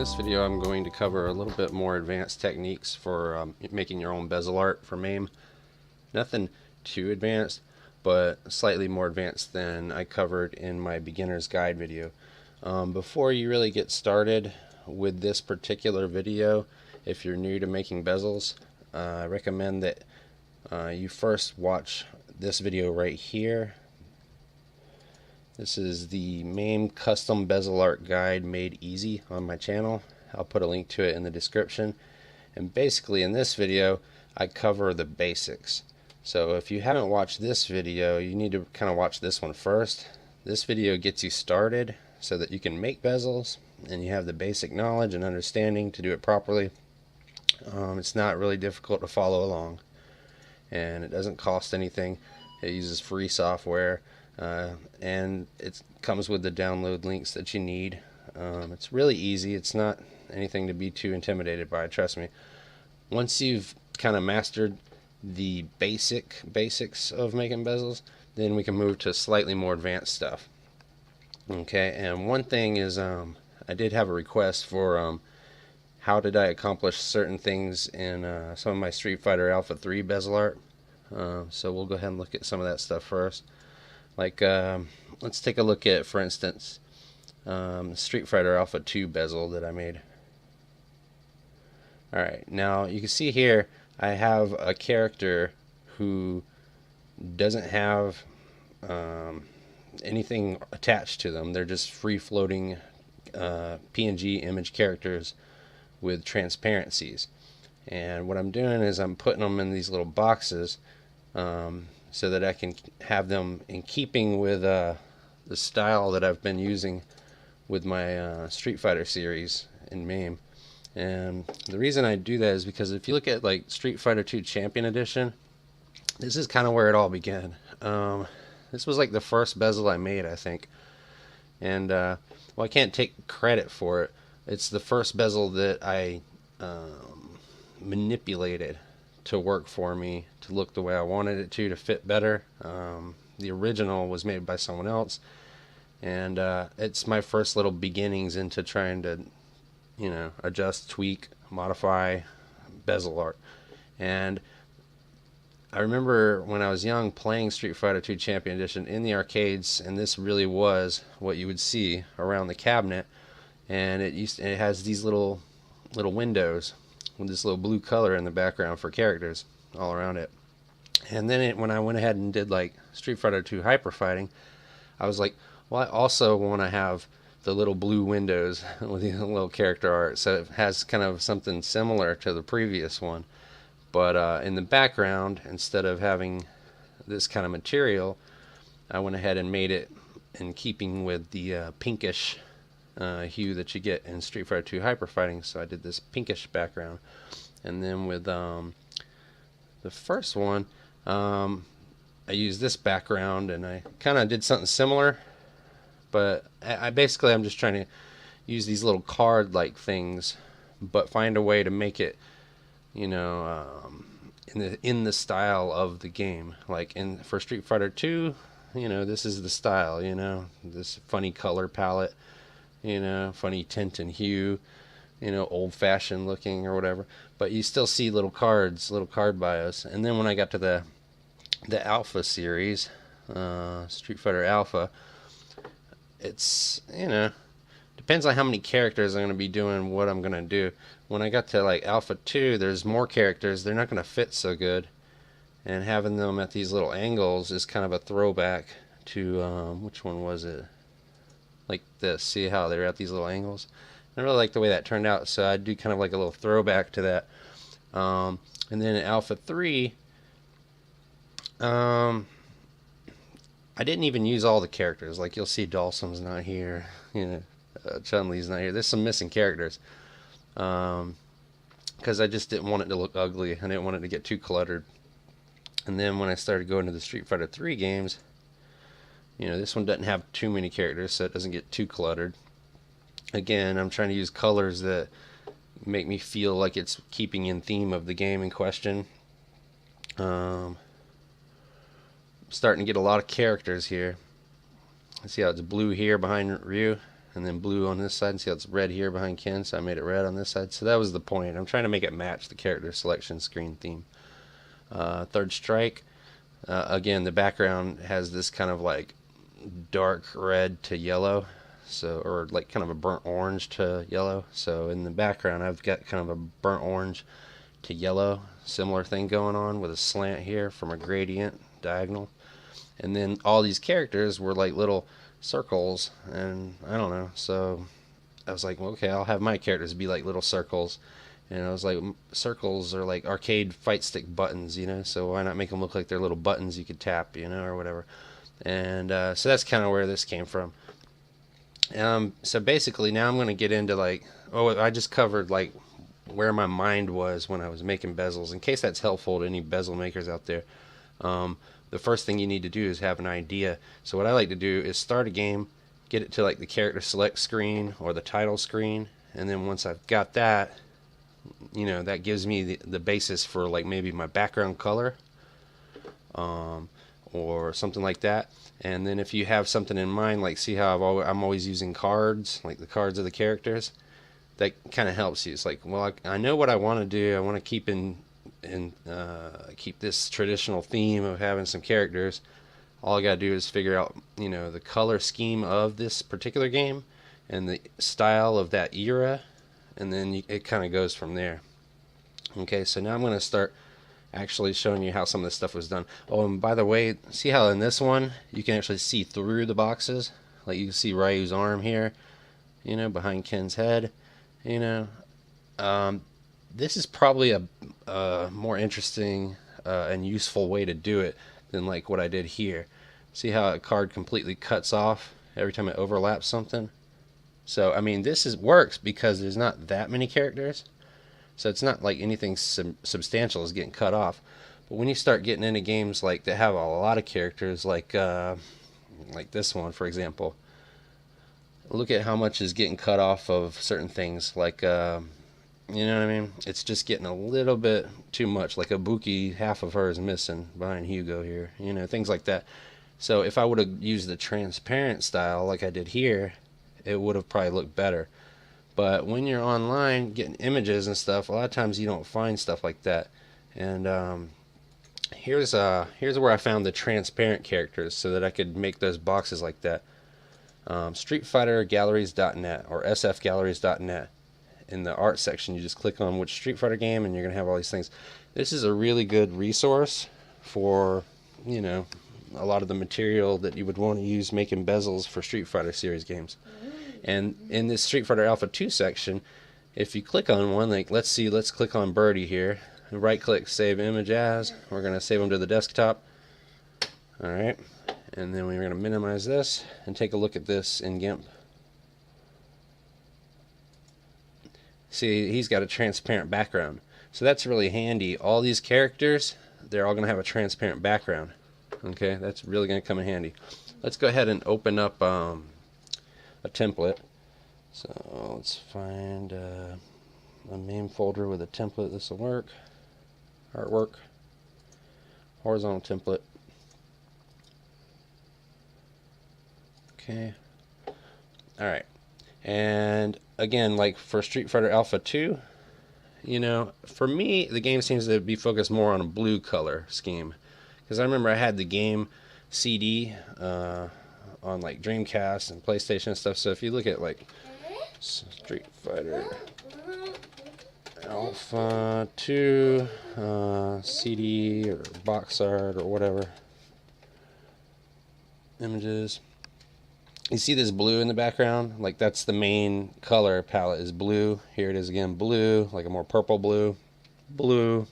this video I'm going to cover a little bit more advanced techniques for making your own bezel art for Mame. Nothing too advanced, but slightly more advanced than I covered in my beginner's guide video. Before you really get started with this particular video, if you're new to making bezels, I recommend that you first watch this video right here. This is the Mame Custom Bezel Art Guide Made Easy on my channel. I'll put a link to it in the description. And basically in this video I cover the basics. So if you haven't watched this video, you need to kind of watch this one first. This video gets you started so that you can make bezels and you have the basic knowledge and understanding to do it properly. It's not really difficult to follow along, and it doesn't cost anything. It uses free software. And it comes with the download links that you need. It's really easy. It's not anything to be too intimidated by, trust me. Once you've kind of mastered the basics of making bezels, then we can move to slightly more advanced stuff. Okay, and one thing is I did have a request for how did I accomplish certain things in some of my Street Fighter Alpha 3 bezel art. So we'll go ahead and look at some of that stuff first. Like, let's take a look at, for instance, Street Fighter Alpha 2 bezel that I made. Alright, now you can see here I have a character who doesn't have anything attached to them. They're just free-floating PNG image characters with transparencies. And what I'm doing is I'm putting them in these little boxes so that I can have them in keeping with the style that I've been using with my Street Fighter series in Mame. And the reason I do that is because if you look at like Street Fighter 2 Champion Edition, this is kind of where it all began. This was like the first bezel I made, I think. And well, I can't take credit for it. It's the first bezel that I manipulated to work for me, to look the way I wanted it to fit better. The original was made by someone else, and it's my first little beginnings into trying to, you know, adjust, tweak, modify bezel art. And I remember when I was young playing Street Fighter 2 Champion Edition in the arcades, and this really was what you would see around the cabinet. And it has these little windows with this little blue color in the background for characters all around it. And then when I went ahead and did like Street Fighter 2 Hyper Fighting, I was like, well, I also want to have the little blue windows with the little character art, so it has kind of something similar to the previous one. But in the background, instead of having this kind of material, I went ahead and made it in keeping with the pinkish hue that you get in Street Fighter 2 Hyper Fighting. So I did this pinkish background, and then with the first one I used this background, and I kind of did something similar, but I'm just trying to use these little card like things, but find a way to make it, you know, in the style of the game. Like for Street Fighter 2, you know, this is the style, you know, this funny color palette, you know, funny tint and hue, you know, old-fashioned looking or whatever, but you still see little cards, little card bios. And then when I got to the Alpha series, Street Fighter Alpha, it's, you know, depends on how many characters I'm going to be doing what I'm going to do. When I got to like Alpha 2, there's more characters, they're not going to fit so good, and having them at these little angles is kind of a throwback to which one was it? Like this. See how they're at these little angles? I really like the way that turned out, so I do kind of like a little throwback to that. And then in Alpha 3, I didn't even use all the characters. Like you'll see Dhalsim's not here, you know, Chun-Li's not here. There's some missing characters because I just didn't want it to look ugly. I didn't want it to get too cluttered. And then when I started going to the Street Fighter 3 games, you know, this one doesn't have too many characters, so it doesn't get too cluttered. Again, I'm trying to use colors that make me feel like it's keeping in theme of the game in question. Starting to get a lot of characters here. See how it's blue here behind Ryu? and then blue on this side. See how it's red here behind Ken, so I made it red on this side. So that was the point. I'm trying to make it match the character selection screen theme. Third strike. Again, the background has this kind of like dark red to yellow, so, or like kind of a burnt orange to yellow. So in the background I've got kind of a burnt orange to yellow, similar thing going on with a slant here from a gradient diagonal. And then all these characters were like little circles, and I don't know, so I was like, well, okay, I'll have my characters be like little circles. And I was like, circles are like arcade fight stick buttons, you know, so why not make them look like they're little buttons you could tap, you know, or whatever. And so that's kind of where this came from. So basically now I'm going to get into like, I just covered like where my mind was when I was making bezels, in case that's helpful to any bezel makers out there. The first thing you need to do is have an idea. So what I like to do is start a game, get it to like the character select screen or the title screen, and then once I've got that, you know, that gives me the basis for like maybe my background color, or something like that. And then if you have something in mind, like see how I'm always using cards, like the cards of the characters, that kind of helps you. It's like, well, I know what I want to do. I want to keep keep this traditional theme of having some characters. All I gotta do is figure out, you know, the color scheme of this particular game and the style of that era, and then it kind of goes from there. Okay, so now I'm going to start actually showing you how some of this stuff was done. Oh, and by the way, see how in this one you can actually see through the boxes? Like you can see Ryu's arm here, you know, behind Ken's head, you know. This is probably a more interesting and useful way to do it than like what I did here. See how a card completely cuts off every time it overlaps something? So, I mean, this works because there's not that many characters. So it's not like anything substantial is getting cut off. But when you start getting into games like that have a lot of characters, like this one, for example, look at how much is getting cut off of certain things. Like, you know what I mean? It's just getting a little bit too much. Like Ibuki, half of her is missing behind Hugo here. You know, things like that. So if I would have used the transparent style like I did here, it would have probably looked better. But when you're online getting images and stuff, a lot of times you don't find stuff like that. And here's where I found the transparent characters so that I could make those boxes like that. StreetFighterGalleries.net or SFGalleries.net. In the art section, you just click on which Street Fighter game, and you're gonna have all these things. This is a really good resource for, you know, a lot of the material that you would want to use making bezels for Street Fighter series games. And in this Street Fighter Alpha 2 section, if you click on one, like let's click on Birdie here, right click, save image as. We're gonna save them to the desktop. All right, and then we're gonna minimize this and take a look at this in GIMP. See, he's got a transparent background, so that's really handy. All these characters, they're all gonna have a transparent background. Okay, that's really gonna come in handy. Let's go ahead and open up a template. So let's find a main folder with a template. This will work. Artwork, horizontal template. Okay. All right. And again, like for Street Fighter Alpha 2, you know, for me, the game seems to be focused more on a blue color scheme. Because I remember I had the game CD on like Dreamcast and PlayStation and stuff. So if you look at like Street Fighter Alpha 2 CD or box art or whatever images, you see this blue in the background? Like that's the main color palette is blue. Here it is again, blue, like a more purple blue. Blue.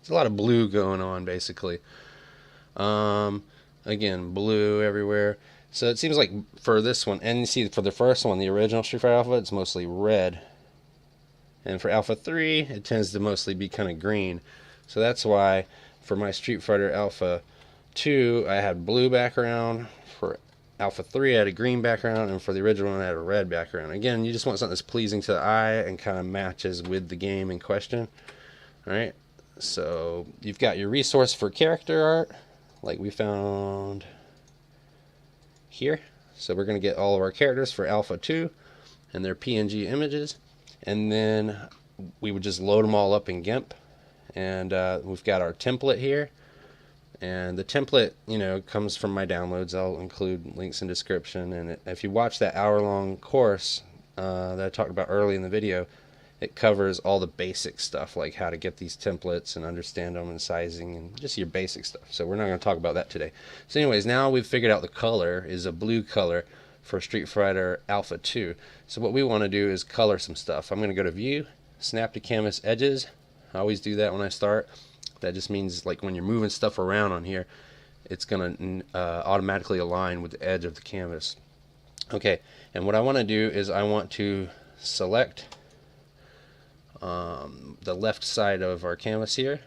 There's a lot of blue going on basically. Again, blue everywhere. So it seems like for this one, and you see for the first one, the original Street Fighter Alpha, it's mostly red. And for Alpha 3, it tends to mostly be kind of green. So that's why for my Street Fighter Alpha 2, I had blue background. For Alpha 3, I had a green background. And for the original one, I had a red background. Again, you just want something that's pleasing to the eye and kind of matches with the game in question. Alright, so you've got your resource for character art, like we found here. So we're going to get all of our characters for Alpha 2 and their PNG images, and then we would just load them all up in GIMP. And we've got our template here, and the template, you know, comes from my downloads. I'll include links in description. And if you watch that hour-long course that I talked about early in the video, it covers all the basic stuff, like how to get these templates and understand them and sizing and just your basic stuff. So we're not going to talk about that today. So anyways, now we've figured out the color is a blue color for Street Fighter Alpha 2. So what we want to do is color some stuff. I'm going to go to View, Snap to Canvas Edges. I always do that when I start. That just means like when you're moving stuff around on here, it's going to automatically align with the edge of the canvas. Okay, and what I want to do is I want to select the left side of our canvas here.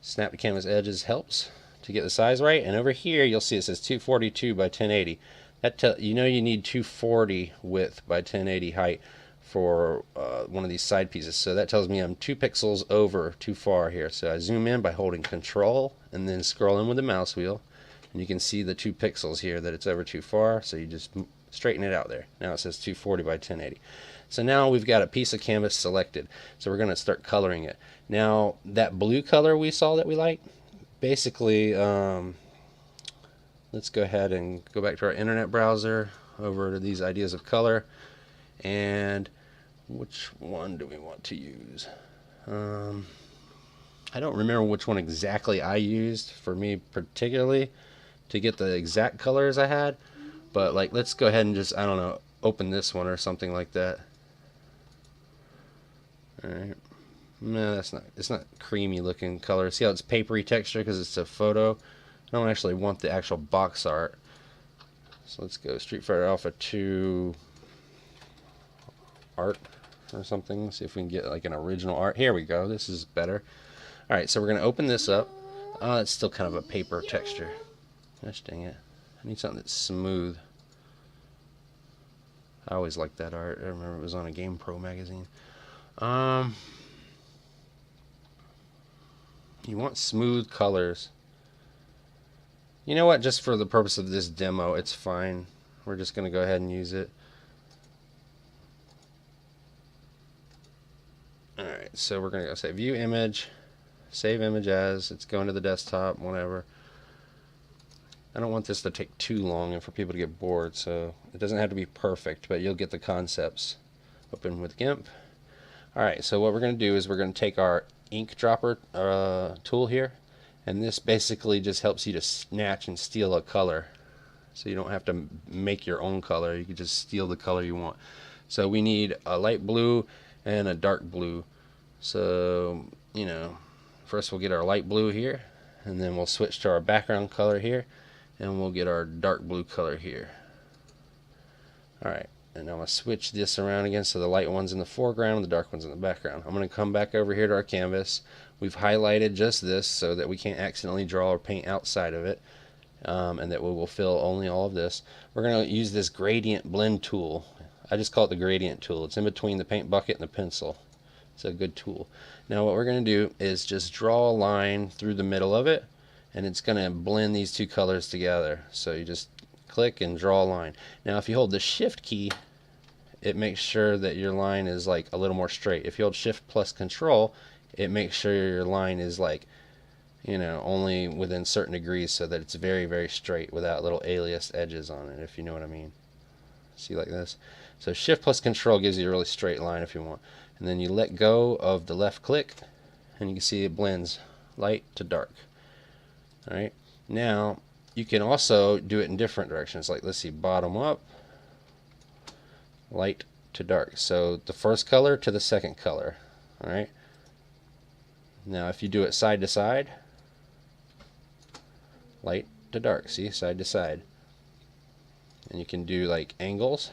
Snap to Canvas Edges helps to get the size right, and over here you'll see it says 242 by 1080. That you know you need 240 width by 1080 height for one of these side pieces, so that tells me I'm 2 pixels over too far here. So I zoom in by holding Control and then scroll in with the mouse wheel, and you can see the 2 pixels here that it's over too far, so you just straighten it out there. Now it says 240 by 1080. So now we've got a piece of canvas selected, so we're going to start coloring it. Now that blue color we saw that we like, basically let's go ahead and go back to our internet browser, over to these ideas of color, and which one do we want to use? I don't remember which one exactly I used for me particularly to get the exact colors I had, but like let's go ahead and just, I don't know, open this one or something like that. Alright, no, it's not creamy looking color. See how it's papery texture because it's a photo? I don't actually want the actual box art. So let's go Street Fighter Alpha 2 art or something. See if we can get like an original art. Here we go. This is better. Alright, so we're going to open this up. It's still kind of a paper texture. Gosh dang it. I need something that's smooth. I always liked that art. I remember it was on a Game Pro magazine. You want smooth colors. You know what? Just for the purpose of this demo, it's fine. We're just going to go ahead and use it. Alright, so we're going to go say View Image, Save Image As. It's going to the desktop, whatever. I don't want this to take too long and for people to get bored, so it doesn't have to be perfect, but you'll get the concepts. Open with GIMP. Alright, so what we're going to do is we're going to take our ink dropper tool here, and this basically just helps you to snatch and steal a color. So you don't have to make your own color, you can just steal the color you want. So we need a light blue and a dark blue. So, you know, first we'll get our light blue here, and then we'll switch to our background color here, and we'll get our dark blue color here. Alright, and I'm going to switch this around again so the light one's in the foreground and the dark one's in the background. I'm going to come back over here to our canvas. We've highlighted just this so that we can't accidentally draw or paint outside of it, and that we will fill only all of this. We're going to use this gradient blend tool. I just call it the gradient tool. It's in between the paint bucket and the pencil. It's a good tool. Now what we're going to do is just draw a line through the middle of it, and it's going to blend these two colors together. So you just click and draw a line. Now if you hold the Shift key, it makes sure that your line is like a little more straight. If you hold Shift plus Control, it makes sure your line is like, you know, only within certain degrees so that it's very, very straight without little aliased edges on it, if you know what I mean. See, like this. So Shift plus Control gives you a really straight line if you want. And then you let go of the left click, and you can see it blends light to dark. Alright, now you can also do it in different directions. Like, let's see, bottom up, light to dark. So the first color to the second color. Alright, now if you do it side to side, light to dark. See, side to side. And you can do like angles.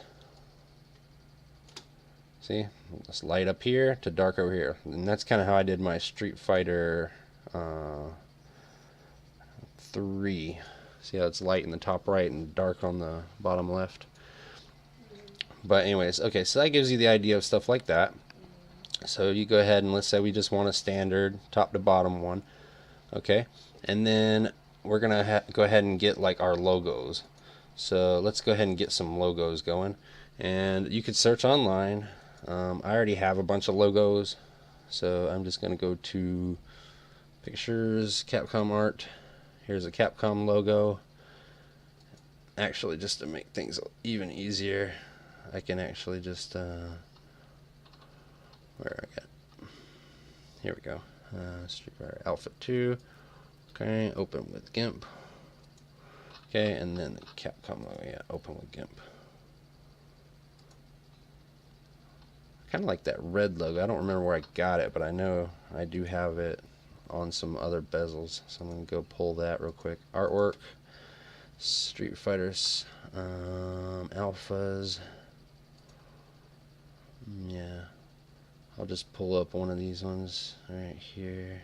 See, it's light up here to dark over here. And that's kind of how I did my Street Fighter 3. See how it's light in the top right and dark on the bottom left. But anyways, okay, so that gives you the idea of stuff like that. So you go ahead and let's say we just want a standard top to bottom one. Okay, and then we're gonna go ahead and get like our logos. So let's go ahead and get some logos going. And you could search online. I already have a bunch of logos, so I'm just going to go to Pictures, Capcom Art. Here's a Capcom logo. Actually, just to make things even easier, I can actually just where I got, here we go, Street Fighter Alpha 2. Okay, open with GIMP. Okay, and then the Capcom logo, yeah, open with GIMP. Kind of like that red logo. I don't remember where I got it, but I know I do have it on some other bezels, so I'm gonna go pull that real quick. Artwork, Street Fighters, alphas. Yeah, I'll just pull up one of these ones right here.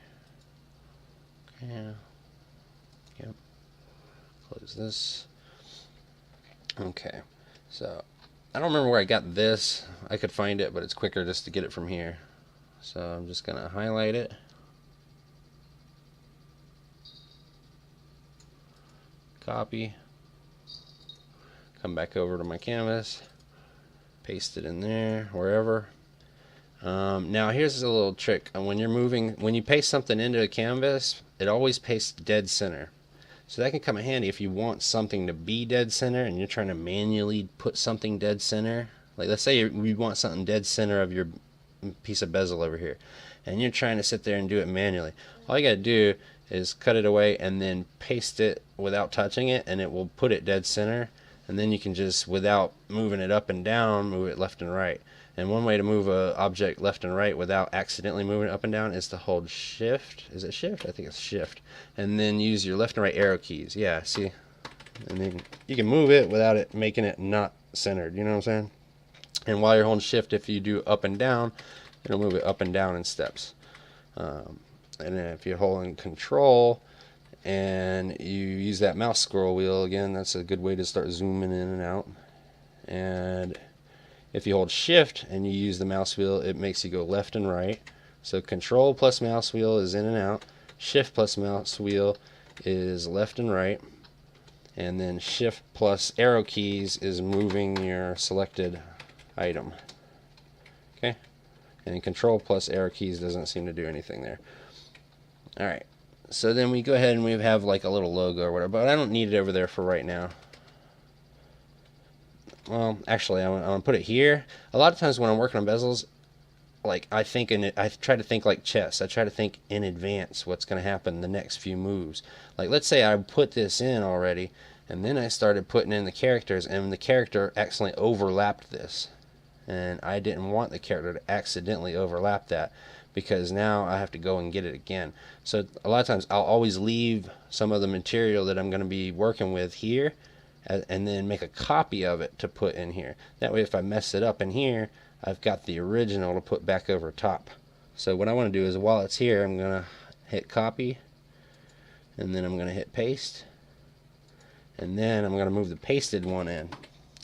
Yeah. Yep. Close this. Okay. So I don't remember where I got this. I could find it, but it's quicker just to get it from here. So I'm just gonna highlight it. Copy. Come back over to my canvas. Paste it in there, wherever. Now here's a little trick. When you're moving, when you paste something into a canvas, it always pastes dead center. So that can come in handy if you want something to be dead center and you're trying to manually put something dead center. Like let's say we want something dead center of your piece of bezel over here, and you're trying to sit there and do it manually. All you gotta do is cut it away and then paste it without touching it, and it will put it dead center. And then you can just, without moving it up and down, move it left and right. And one way to move an object left and right without accidentally moving it up and down is to hold shift. Is it shift? I think it's shift. And then use your left and right arrow keys. Yeah, see? And then you can move it without it making it not centered. You know what I'm saying? And while you're holding shift, if you do up and down, it'll move it up and down in steps. And then if you're holding control and you use that mouse scroll wheel again, that's a good way to start zooming in and out. And if you hold shift and you use the mouse wheel, it makes you go left and right. So control plus mouse wheel is in and out. Shift plus mouse wheel is left and right. And then shift plus arrow keys is moving your selected item. Okay? And control plus arrow keys doesn't seem to do anything there. Alright. So then we go ahead and we have like a little logo or whatever, but I don't need it over there for right now. Well, actually, I'm gonna put it here. A lot of times when I'm working on bezels, like I try to think like chess. I try to think in advance what's gonna happen the next few moves. Like let's say I put this in already, and then I started putting in the characters, and the character accidentally overlapped this, and I didn't want the character to accidentally overlap that, because now I have to go and get it again. So a lot of times I'll always leave some of the material that I'm going to be working with here, and then make a copy of it to put in here. That way if I mess it up in here, I've got the original to put back over top. So what I want to do is while it's here, I'm going to hit copy, and then I'm going to hit paste, and then I'm going to move the pasted one in.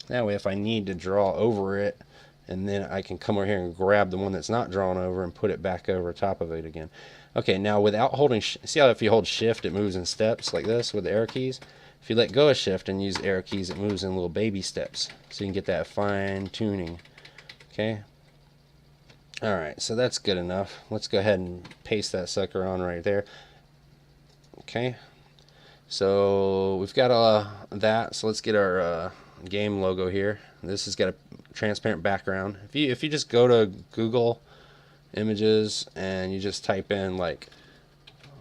That way if I need to draw over it, and then I can come over here and grab the one that's not drawn over and put it back over top of it again. Okay, now without holding, see how if you hold shift it moves in steps like this with the arrow keys? If you let go of shift and use arrow keys, it moves in little baby steps. So you can get that fine tuning. Okay? Alright, so that's good enough. Let's go ahead and paste that sucker on right there. Okay. So we've got that. So let's get our game logo here. This has got a transparent background. If you just go to Google Images and you just type in like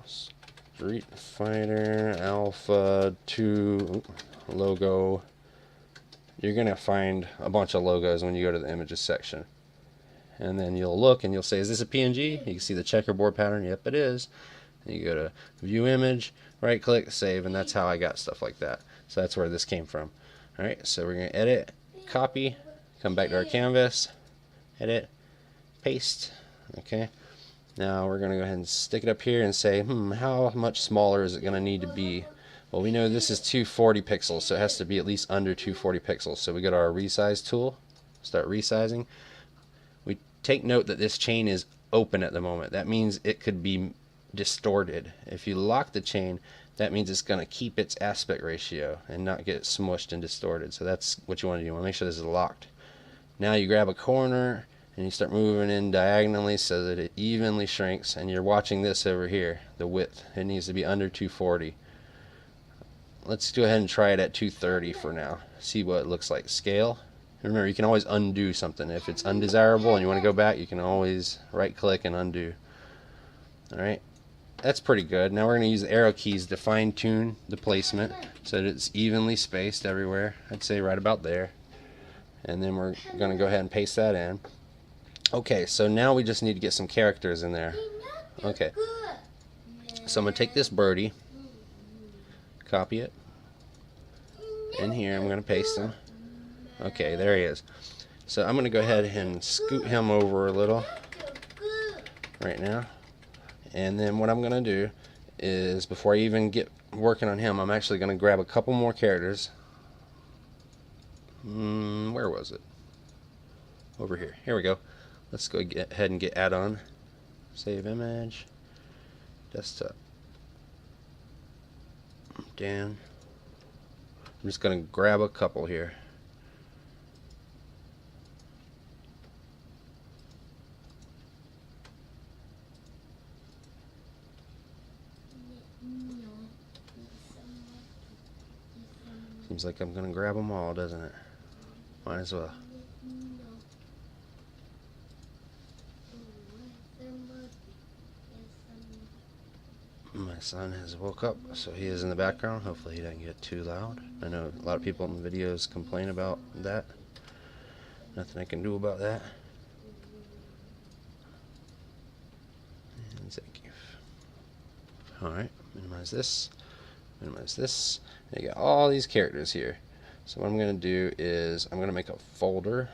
Street Fighter Alpha 2 logo, you're gonna find a bunch of logos when you go to the images section. And then you'll look and you'll say, is this a PNG? You can see the checkerboard pattern. Yep, it is. And you go to View Image, right click, Save, and that's how I got stuff like that. So that's where this came from. Alright, so we're going to edit, copy, come back to our canvas, edit, paste. Okay, now we're going to go ahead and stick it up here and say, how much smaller is it going to need to be? Well, we know this is 240 pixels, so it has to be at least under 240 pixels. So we go to our resize tool, start resizing. We take note that this chain is open at the moment. That means it could be distorted. If you lock the chain, that means it's going to keep its aspect ratio and not get smushed and distorted. So that's what you want to do. You want to make sure this is locked. Now you grab a corner and you start moving in diagonally so that it evenly shrinks, and you're watching this over here, the width. It needs to be under 240. Let's go ahead and try it at 230 for now. See what it looks like. Scale. Remember, you can always undo something. If it's undesirable and you want to go back, you can always right click and undo. Alright, that's pretty good. Now we're going to use the arrow keys to fine tune the placement so that it's evenly spaced everywhere. I'd say right about there. And then we're going to go ahead and paste that in. Okay, so now we just need to get some characters in there. Okay, so I'm going to take this birdie, copy it in here. I'm going to paste him. Okay, there he is. So I'm going to go ahead and scoot him over a little right now. And then what I'm going to do is, before I even get working on him, I'm actually going to grab a couple more characters. Where was it? Over here. Here we go. Let's go ahead and get add-on. Save image. Desktop. Dan. I'm just going to grab a couple here. Seems like I'm going to grab them all, doesn't it? Might as well. My son has woke up, so he is in the background. Hopefully he doesn't get too loud. I know a lot of people in the videos complain about that. Nothing I can do about that. And thank you. Alright, minimize this. Minimize this. And you got all these characters here. So what I'm going to do is I'm going to make a folder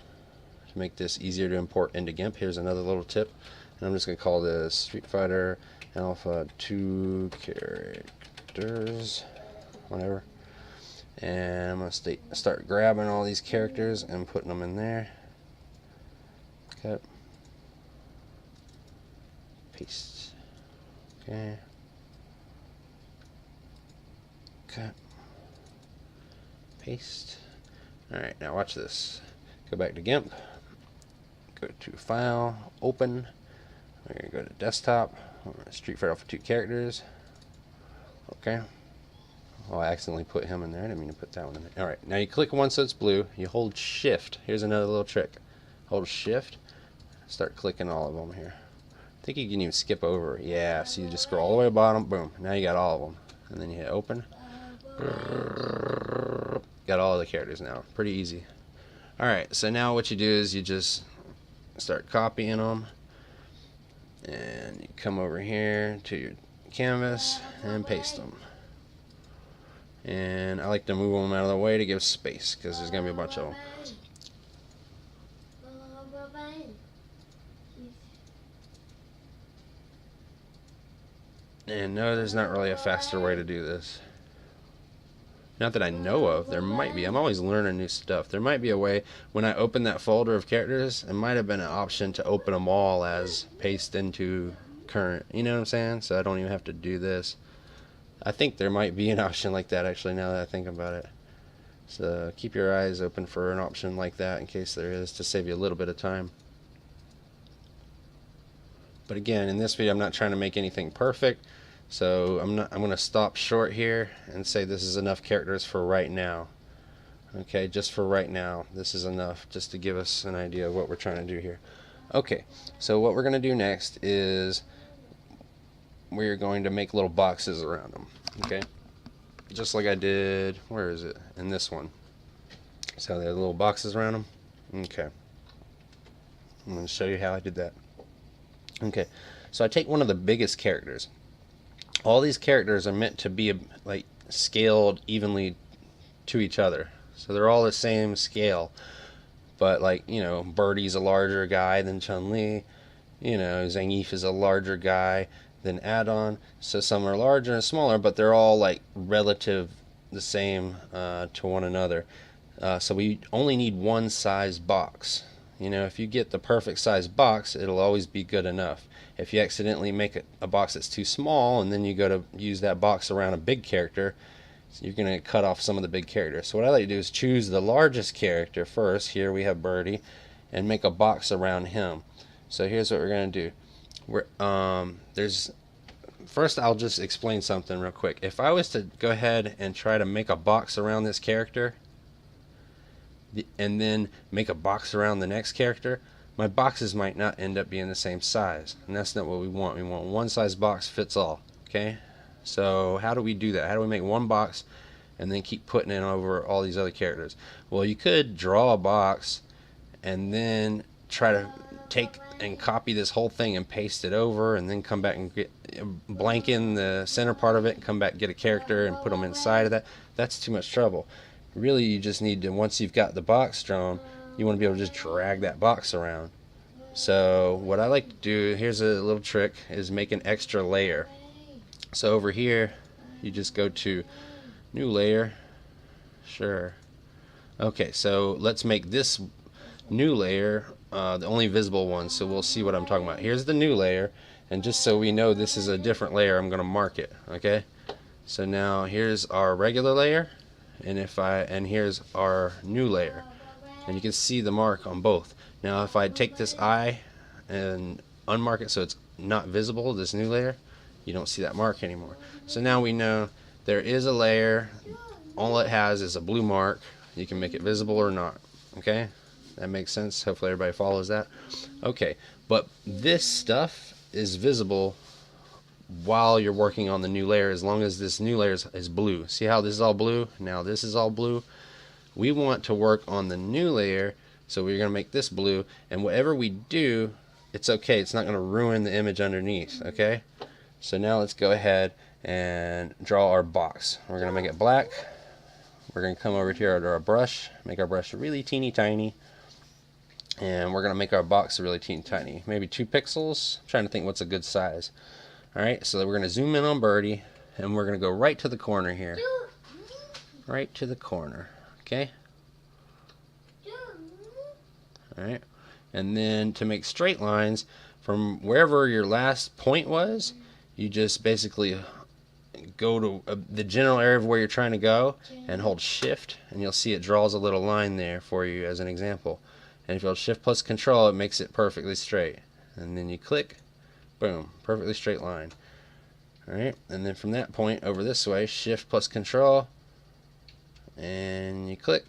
to make this easier to import into GIMP. Here's another little tip. And I'm just going to call this Street Fighter Alpha 2 characters, whatever. And I'm going to start grabbing all these characters and putting them in there. Cut. Paste. Okay. Cut. Paste. Alright, now watch this. Go back to GIMP. Go to File, Open. We're going to go to Desktop. Street Fighter Alpha 2 characters. Okay. Oh, I accidentally put him in there. I didn't mean to put that one in there. Alright, now you click one so it's blue. You hold Shift. Here's another little trick. Hold Shift. Start clicking all of them here. I think you can even skip over. Yeah, so you just scroll all the way to the bottom. Boom. Now you got all of them. And then you hit Open. Got all the characters now. Pretty easy. Alright, so now what you do is you just start copying them. And you come over here to your canvas and paste them. And I like to move them out of the way to give space, because there's going to be a bunch of them. And no, there's not really a faster way to do this. Not that I know of. There might be. I'm always learning new stuff. There might be a way. When I open that folder of characters, it might have been an option to open them all as paste into current. You know what I'm saying? So I don't even have to do this. I think there might be an option like that, actually, now that I think about it. So keep your eyes open for an option like that in case there is, to save you a little bit of time. But again, in this video, I'm not trying to make anything perfect. So I'm going to stop short here and say this is enough characters for right now. Okay, just for right now, this is enough just to give us an idea of what we're trying to do here. Okay, so what we're going to do next is we're going to make little boxes around them. Okay, just like I did, where is it? In this one. So there are little boxes around them. Okay, I'm going to show you how I did that. Okay, so I take one of the biggest characters. All these characters are meant to be like scaled evenly to each other, so they're all the same scale. But like, you know, Birdie's a larger guy than Chun-Li. You know, Zangief is a larger guy than Add-on. So some are larger and smaller, but they're all like relative the same to one another. So we only need one size box. You know, if you get the perfect size box, it'll always be good enough. If you accidentally make a box that's too small and then you go to use that box around a big character, you're going to cut off some of the big characters. So what I like to do is choose the largest character first. Here we have Birdie, and make a box around him. So here's what we're going to do. First I'll just explain something real quick. If I was to go ahead and try to make a box around this character and then make a box around the next character, my boxes might not end up being the same size, and that's not what we want. We want one size box fits all. Okay, so how do we do that? How do we make one box and then keep putting it over all these other characters? Well, you could draw a box and then try to take and copy this whole thing and paste it over, and then come back and blank in the center part of it and come back and get a character and put them inside of that. That's too much trouble. Really, you just need to, once you've got the box drawn, you want to be able to just drag that box around. So what I like to do, here's a little trick, is make an extra layer. So over here you just go to new layer. Sure. Okay, so let's make this new layer the only visible one, so we'll see what I'm talking about. Here's the new layer, and just so we know this is a different layer, I'm going to mark it. Okay, so now here's our regular layer, and here's our new layer, and you can see the mark on both. Now if I take this eye and unmark it so it's not visible, this new layer, you don't see that mark anymore. So now we know there is a layer, all it has is a blue mark. You can make it visible or not. Okay, that makes sense. Hopefully everybody follows that. Okay, but this stuff is visible while you're working on the new layer, as long as this new layer is blue. See how this is all blue? Now this is all blue. We want to work on the new layer, so we're going to make this blue, and whatever we do, it's okay. It's not going to ruin the image underneath. Okay, so now let's go ahead and draw our box. We're going to make it black. We're going to come over here to our brush, make our brush really teeny tiny, and we're going to make our box really teeny tiny, maybe 2 pixels. I'm trying to think what's a good size. Alright, so we're going to zoom in on Birdie, and we're going to go right to the corner here. Right to the corner. Okay? Alright, and then to make straight lines from wherever your last point was, you just basically go to the general area of where you're trying to go and hold shift, and you'll see it draws a little line there for you as an example. And if you hold shift plus control, it makes it perfectly straight, and then you click, boom, perfectly straight line. Alright, and then from that point over this way, shift plus control, and you click,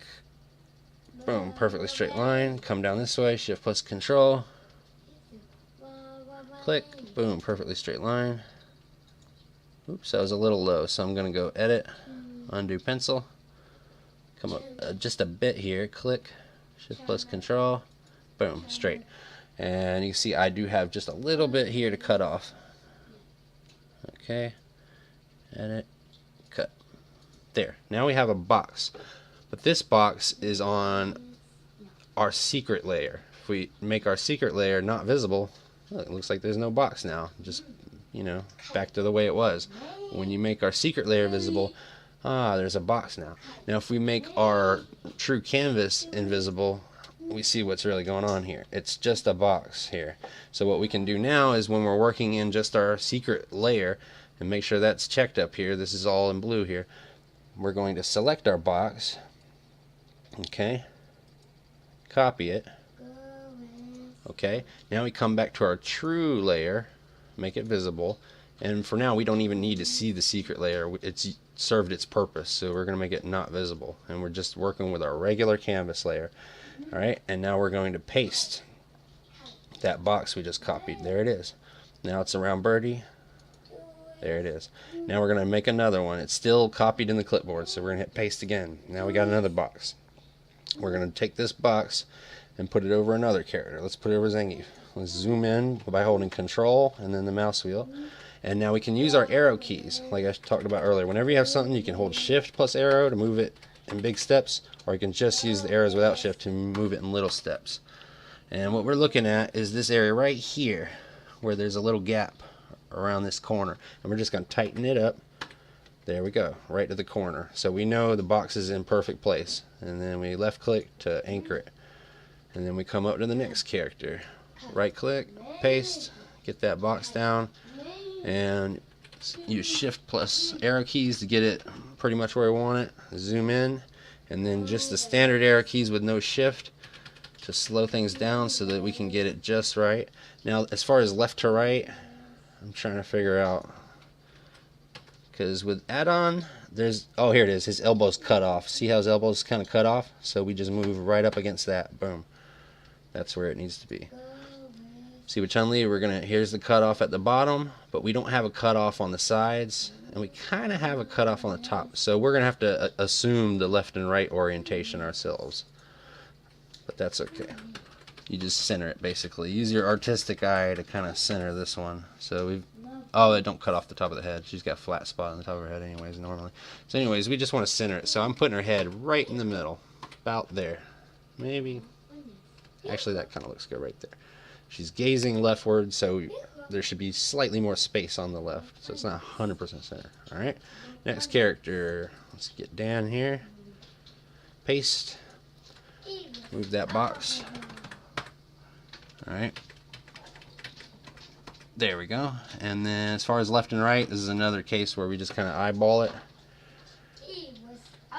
boom, perfectly straight line. Come down this way, shift plus control, click, boom, perfectly straight line. Oops, that was a little low, so I'm going to go edit, undo pencil, come up just a bit here, click, shift plus control, boom, straight. And you can see I do have just a little bit here to cut off. Okay, edit, cut. There, now we have a box, but this box is on our secret layer. If we make our secret layer not visible, look, it looks like there's no box now. Just, you know, back to the way it was. When you make our secret layer visible, there's a box now. Now if we make our true canvas invisible, we see what's really going on here. It's just a box here. So what we can do now is, when we're working in just our secret layer, and make sure that's checked up here, this is all in blue here, we're going to select our box, okay, copy it, okay, now we come back to our true layer, make it visible, and for now we don't even need to see the secret layer. It's served its purpose, so we're going to make it not visible, and we're just working with our regular canvas layer. Alright, and now we're going to paste that box we just copied. There it is. Now it's around Birdie. There it is. Now we're going to make another one. It's still copied in the clipboard, so we're going to hit paste again. Now we got another box. We're going to take this box and put it over another character. Let's put it over Zangief. Let's zoom in by holding control and then the mouse wheel. And now we can use our arrow keys, like I talked about earlier. Whenever you have something, you can hold shift plus arrow to move it in big steps, or you can just use the arrows without shift to move it in little steps. And what we're looking at is this area right here, where there's a little gap around this corner, and we're just going to tighten it up. There we go, right to the corner, so we know the box is in perfect place. And then we left click to anchor it, And then we come up to the next character. Right click, paste, get that box down, and use shift plus arrow keys to get it pretty much where I want it. Zoom in, and then just the standard arrow keys with no shift to slow things down so that we can get it just right. Now as far as left to right, I'm trying to figure out, because with add-on there's, oh here it is, his elbow's cut off. See how his elbow's kind of cut off? So we just move right up against that. Boom. That's where it needs to be. See with Chun-Li, we're gonna, here's the cutoff at the bottom, but we don't have a cutoff on the sides, and we kind of have a cutoff on the top. So we're gonna have to assume the left and right orientation ourselves. But that's okay. You just center it basically. Use your artistic eye to kind of center this one. So we've, oh, it don't cut off the top of the head. She's got a flat spot on the top of her head anyways normally. So anyways, we just want to center it. So I'm putting her head right in the middle, about there. Maybe, actually that kind of looks good right there. She's gazing leftward, so there should be slightly more space on the left. So it's not 100% center. Alright, next character. Let's get Dan here. Paste. Move that box. Alright. There we go. And then as far as left and right, this is another case where we just kind of eyeball it.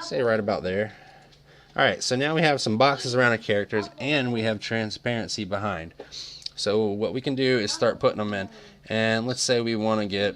Say right about there. Alright, so now we have some boxes around our characters and we have transparency behind. So what we can do is start putting them in. And let's say we want to get,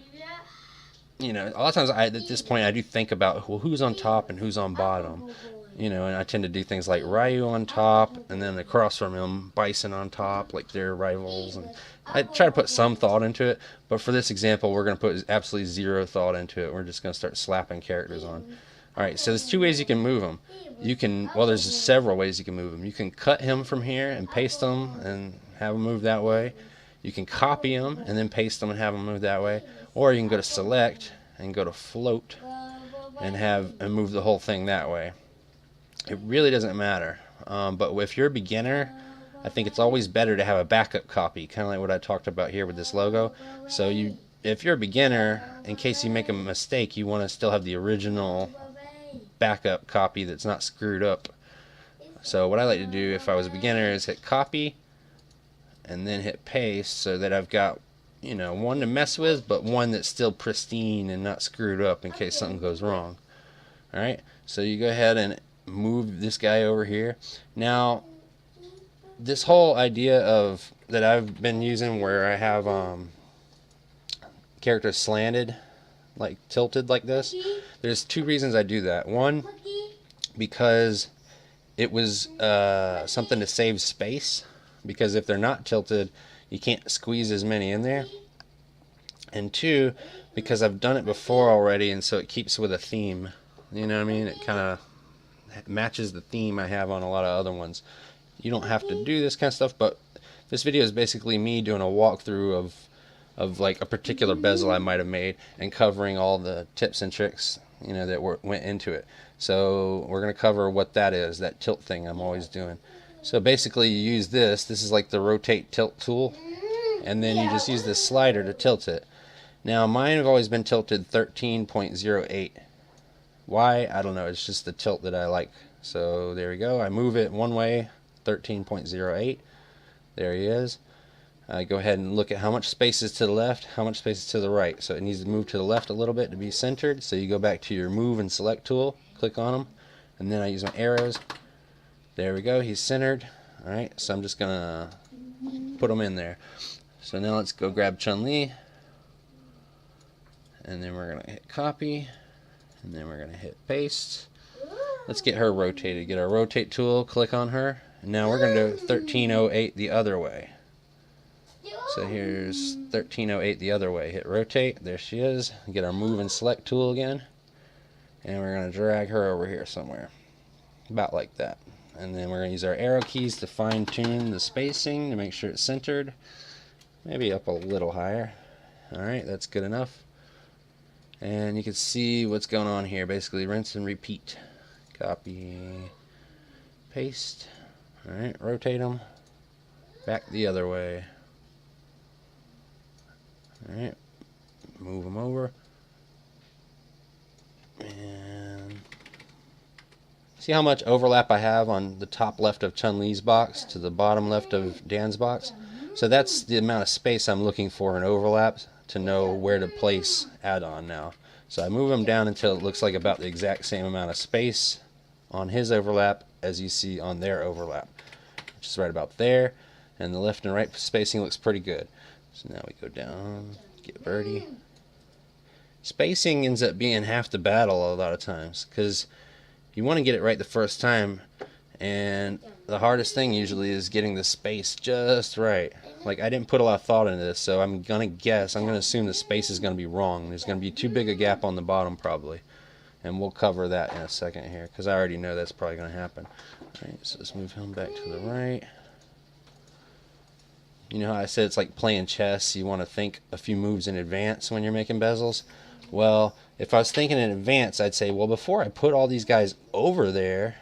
you know, a lot of times at this point I do think about, well, who's on top and who's on bottom. You know, and I tend to do things like Ryu on top, and then across from him, Bison on top, like they're rivals. And I try to put some thought into it, but for this example, we're going to put absolutely zero thought into it. We're just going to start slapping characters on. Alright, so there's two ways you can move them. You can, well, there's several ways you can move them. You can cut him from here and paste him and have him move that way. You can copy him and then paste him and have him move that way. Or you can go to select and go to float and move the whole thing that way. It really doesn't matter, but if you're a beginner, I think it's always better to have a backup copy, kind of like what I talked about here with this logo. So if you're a beginner, in case you make a mistake, you want to still have the original backup copy that's not screwed up. So what I like to do if I was a beginner is hit copy and then hit paste, so that I've got, you know, one to mess with, but one that's still pristine and not screwed up in case something goes wrong. Alright, so you go ahead and move this guy over here. Now this whole idea of that I've been using where I have characters slanted, like tilted like this, there's two reasons I do that. One, because it was something to save space, because if they're not tilted you can't squeeze as many in there. And two, because I've done it before already, and so it keeps with a theme. You know what I mean? It kind of matches the theme I have on a lot of other ones. You don't have to do this kind of stuff, but this video is basically me doing a walkthrough of like a particular bezel I might have made and covering all the tips and tricks, you know, that went into it. So we're going to cover what that is, that tilt thing I'm always doing. So basically you use this is like the rotate tilt tool, and then you just use this slider to tilt it. Now mine have always been tilted 13.08. Why? I don't know. It's just the tilt that I like. So there we go. I move it one way, 13.08. There he is. I go ahead and look at how much space is to the left, how much space is to the right. So it needs to move to the left a little bit to be centered. So you go back to your move and select tool, click on him, and then I use my arrows. There we go. He's centered. Alright, so I'm just going to put him in there. So now let's go grab Chun-Li, and then we're going to hit copy. And then we're going to hit paste. Let's get her rotated. Get our rotate tool, click on her. And now we're going to do 1308 the other way. So here's 1308 the other way. Hit rotate. There she is. Get our move and select tool again. And we're going to drag her over here somewhere. About like that. And then we're going to use our arrow keys to fine tune the spacing to make sure it's centered. Maybe up a little higher. Alright, that's good enough. And you can see what's going on here. Basically rinse and repeat. Copy, paste. Alright, rotate them back the other way. Alright, move them over. And See how much overlap I have on the top left of Chun-Li's box to the bottom left of Dan's box? So that's the amount of space I'm looking for in overlap to know where to place add-on now. So I move them down until it looks like about the exact same amount of space on his overlap as you see on their overlap, which is right about there, and the left and right spacing looks pretty good. So now we go down, get Birdie. Spacing ends up being half the battle a lot of times, because you want to get it right the first time, and the hardest thing usually is getting the space just right. Like, I didn't put a lot of thought into this, so I'm going to assume the space is going to be wrong. There's going to be too big a gap on the bottom probably, and we'll cover that in a second here, because I already know that's probably going to happen. Alright, so let's move him back to the right. You know how I said it's like playing chess, you want to think a few moves in advance when you're making bezels? Well, if I was thinking in advance, I'd say, well, before I put all these guys over there,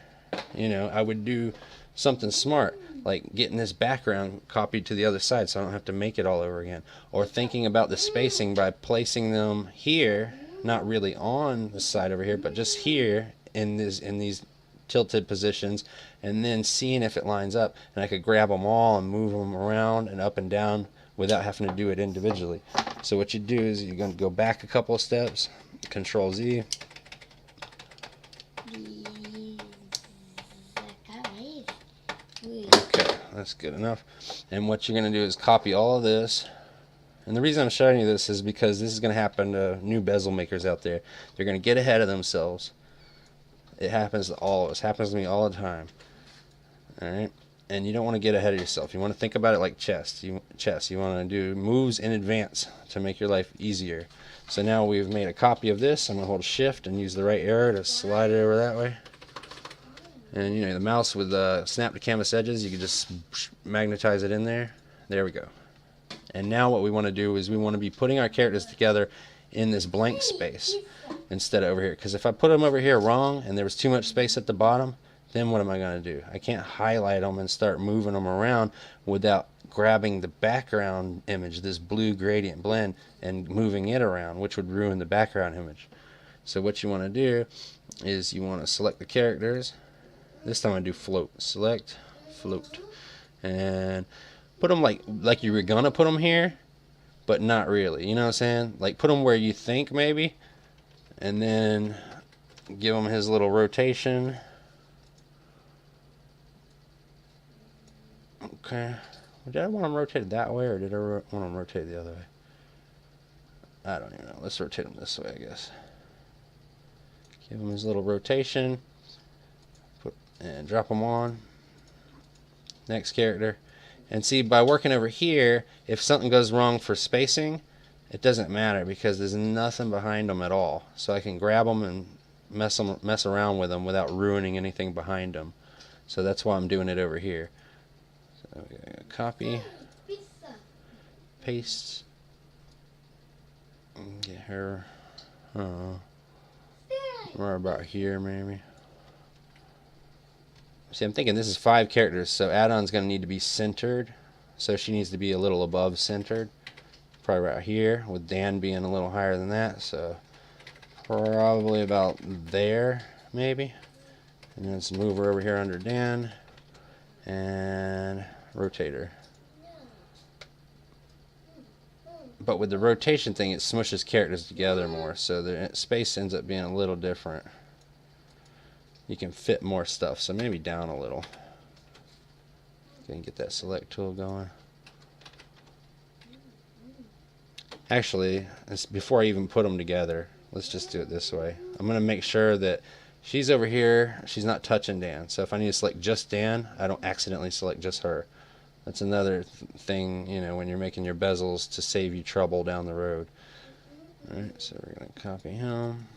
you know, I would do something smart, like getting this background copied to the other side so I don't have to make it all over again. Or thinking about the spacing by placing them here, not really on the side over here, but just here in these tilted positions, and then seeing if it lines up, and I could grab them all and move them around and up and down without having to do it individually. So what you do is you're going to go back a couple of steps, Control Z. Okay, that's good enough. And what you're going to do is copy all of this. And the reason I'm showing you this is because this is going to happen to new bezel makers out there. They're going to get ahead of themselves. It happens to all of us. It happens to me all the time. Alright? And you don't want to get ahead of yourself. You want to think about it like chess. You want to do moves in advance to make your life easier. So now we've made a copy of this. I'm going to hold Shift and use the right arrow to slide it over that way. And you know, the mouse with snap to canvas edges, you can just magnetize it in there. There we go. And now what we want to do is we want to be putting our characters together in this blank space instead of over here. Because if I put them over here wrong and there was too much space at the bottom, then what am I going to do? I can't highlight them and start moving them around without grabbing the background image, this blue gradient blend, and moving it around, which would ruin the background image. So what you want to do is you want to select the characters. This time I do float. Select, float. And put them like you were going to put them here, but not really. You know what I'm saying? Like, put them where you think maybe, and then give him his little rotation. Okay. Did I want them rotated that way, or did I want them rotated the other way? I don't even know. Let's rotate them this way, I guess. Give him his little rotation. And drop them on. Next character. And see, by working over here, if something goes wrong for spacing, it doesn't matter because there's nothing behind them at all. So I can grab them and mess around with them without ruining anything behind them. So that's why I'm doing it over here. So we got copy, paste, and get her. I don't know. More about here maybe. See, I'm thinking this is 5 characters, so add-on's going to need to be centered. So she needs to be a little above centered. Probably right here, with Dan being a little higher than that. So probably about there, maybe. And let's move her over here under Dan. And rotate her. But with the rotation thing, it smushes characters together more. So the space ends up being a little different. You can fit more stuff, so maybe down a little. Okay, get that select tool going. Actually, before I even put them together, let's just do it this way. I'm going to make sure that she's over here, she's not touching Dan. So if I need to select just Dan, I don't accidentally select just her. That's another thing, you know, when you're making your bezels to save you trouble down the road. Alright, so we're going to copy him,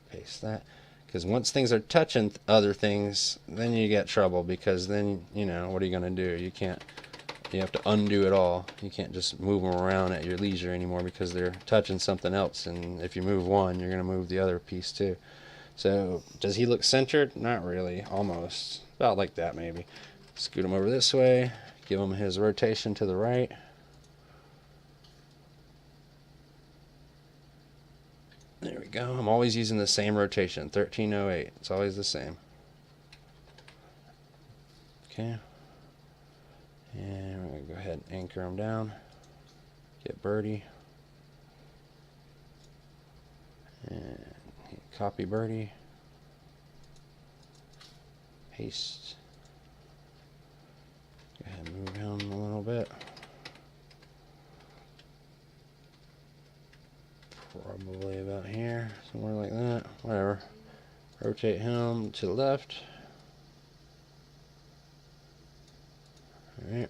paste that. Because once things are touching other things, then you get trouble, because then, you know, what are you going to do? You have to undo it all. You can't just move them around at your leisure anymore because they're touching something else, and if you move one, you're going to move the other piece too. So, does he look centered? Not really. Almost. About like that maybe. Scoot him over this way. Give him his rotation to the right. There we go. I'm always using the same rotation, 1308. It's always the same. Okay. And we're going to go ahead and anchor him down. Get birdie. And copy birdie. Paste. Go ahead and move him a little bit. Probably about here, somewhere like that. Whatever. Rotate him to the left. Alright.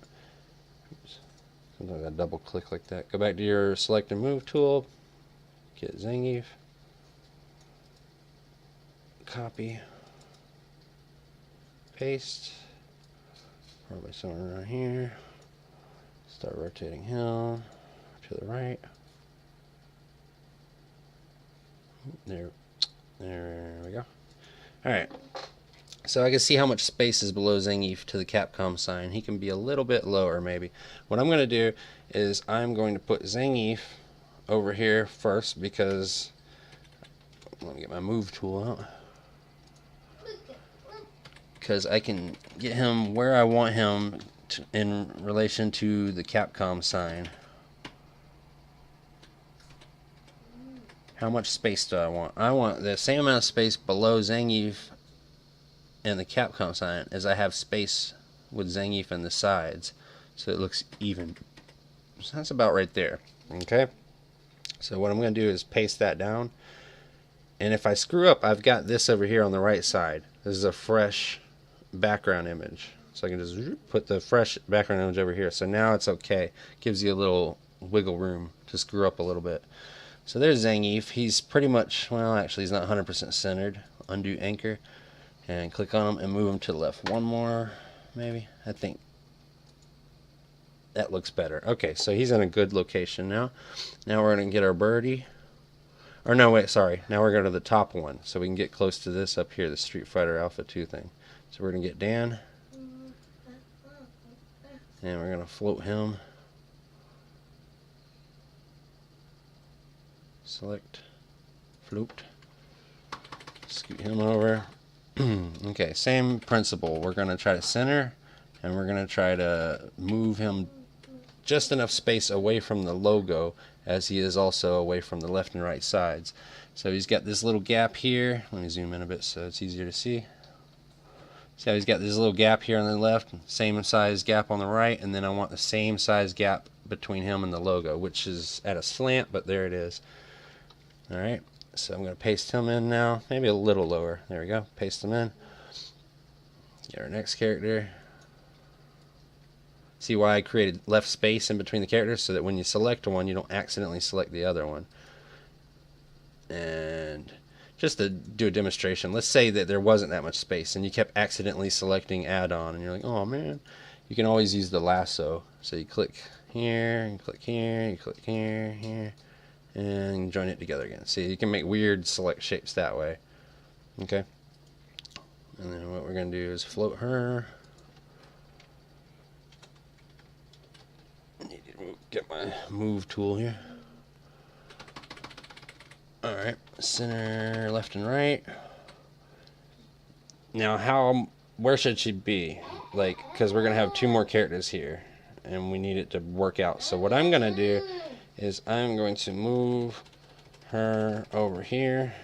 Sometimes I double click like that. Go back to your select and move tool. Get Zangief. Copy. Paste. Probably somewhere around here. Start rotating him to the right. There we go. Alright. So I can see how much space is below Zangief to the Capcom sign. He can be a little bit lower maybe. What I'm going to do is I'm going to put Zangief over here first because let me get my move tool out. Because I can get him where I want him in relation to the Capcom sign. How much space do I want? I want the same amount of space below Zangief and the Capcom sign as I have space with Zangief and the sides, so it looks even. So that's about right there. Okay. So what I'm going to do is paste that down, and if I screw up, I've got this over here on the right side. This is a fresh background image, so I can just put the fresh background image over here. So now it's okay. Gives you a little wiggle room to screw up a little bit. So there's Zangief. He's pretty much, well, actually he's not 100% centered. Undo anchor and click on him and move him to the left. One more, maybe. I think that looks better. Okay, so he's in a good location now. Now we're going to get our birdie. Or no, wait, sorry. Now we're going to the top one, so we can get close to this up here, the Street Fighter Alpha 2 thing. So we're going to get Dan. And we're going to float him. Select, float, scoot him over. Okay, same principle. We're going to try to center, and we're going to try to move him just enough space away from the logo as he is also away from the left and right sides. So he's got this little gap here. Let me zoom in a bit so it's easier to see. So he's got this little gap here on the left, same size gap on the right, and then I want the same size gap between him and the logo, which is at a slant, but there it is. Alright, so I'm going to paste him in now, maybe a little lower. There we go, paste him in. Get our next character. See why I created left space in between the characters, so that when you select one, you don't accidentally select the other one. And just to do a demonstration, let's say that there wasn't that much space and you kept accidentally selecting add-on and you're like, oh man, you can always use the lasso. So you click here, and click here, you click here, here, and join it together again. See, you can make weird select shapes that way. Okay. And then what we're going to do is float her. I need to get my move tool here. Alright, center, left and right. Now where should she be? Like, because we're going to have two more characters here, and we need it to work out. So what I'm going to do is I'm going to move her over here,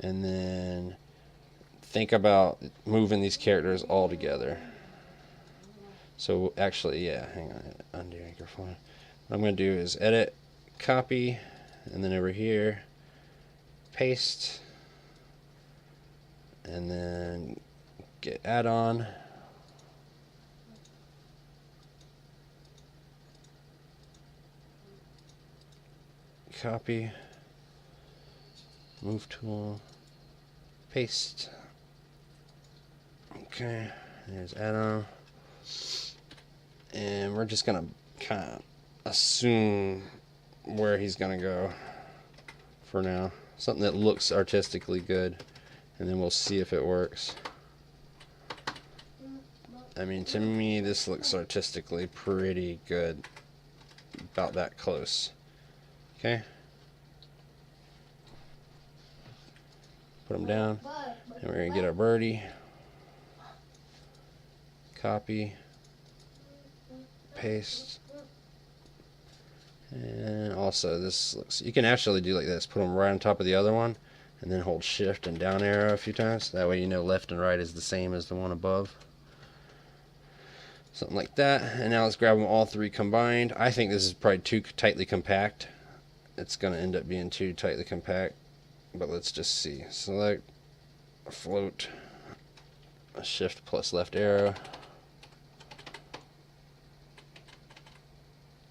and then think about moving these characters all together. So actually, yeah, hang on, undo anchor file. What I'm going to do is edit, copy, and then over here, paste, and then get add-on, copy, move tool, paste. Okay, there's add-on, and we're just gonna kind of assume where he's gonna go for now, something that looks artistically good, and then we'll see if it works. I mean, to me this looks artistically pretty good, about that close. Okay, put him down, and we're gonna get our birdie. copy, paste. And also this looks, you can actually do like this, put them right on top of the other one and then hold shift and down arrow a few times. That way you know left and right is the same as the one above. Something like that. And now let's grab them all three combined. I think this is probably too tightly compact. It's going to end up being too tightly compact, but let's just see. Select, float, shift plus left arrow.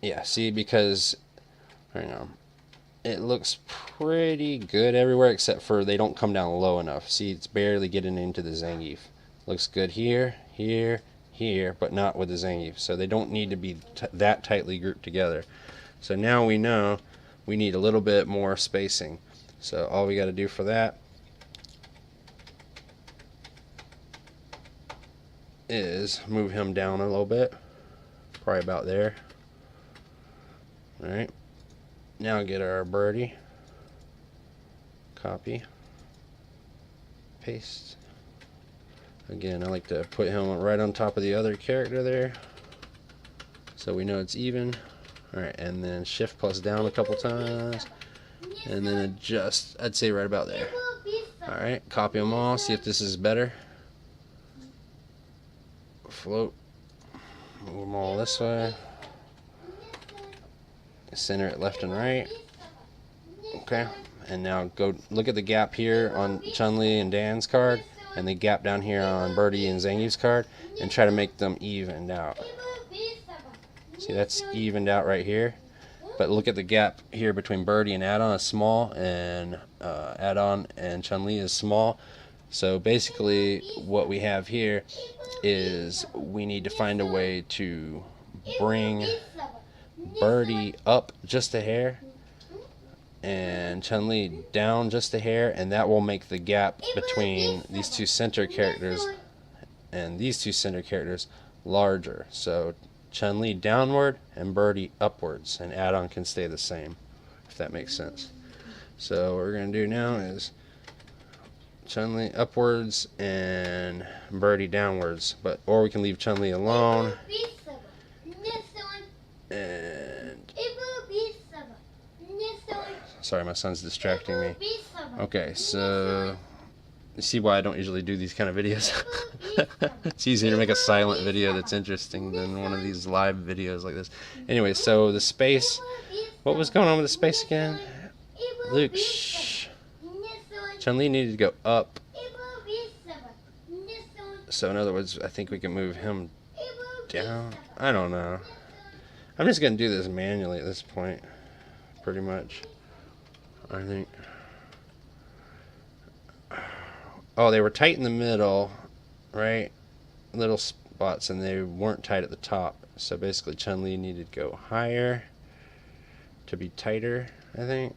Yeah, see, because hang on, it looks pretty good everywhere except for they don't come down low enough. See, it's barely getting into the Zangief. Looks good here, here, here, but not with the Zangief. So they don't need to be that tightly grouped together. So now we know we need a little bit more spacing. So all we got to do for that is move him down a little bit, probably about there. Alright, now get our birdie, copy, paste. Again, I like to put him right on top of the other character there so we know it's even. Alright, and then shift plus down a couple times and then adjust, I'd say right about there. Alright, copy them all, see if this is better. Float, move them all this way. Center it left and right. Okay, and now go look at the gap here on Chun-Li and Dan's card and the gap down here on Birdie and Zangief's card and try to make them evened out. See, that's evened out right here, but look at the gap here between Birdie and Add-on is small, and Add-on and Chun-Li is small. So basically what we have here is we need to find a way to bring Birdie up just a hair and Chun-Li down just a hair, and that will make the gap between these two center characters and these two center characters larger. So Chun-Li downward and Birdie upwards, and Add-on can stay the same, if that makes sense. So what we're going to do now is Chun-Li upwards and Birdie downwards, or we can leave Chun-Li alone. And sorry, my son's distracting me. Okay, so you see why I don't usually do these kind of videos. It's easier to make a silent video that's interesting than one of these live videos like this. Anyway, so the space, what was going on with the space again? Luke, shh. Chun-Li needed to go up. So in other words, I think we can move him down. I don't know. I'm just going to do this manually at this point, pretty much, I think. Oh, they were tight in the middle, right? Little spots, and they weren't tight at the top. So basically Chun-Li needed to go higher to be tighter, I think.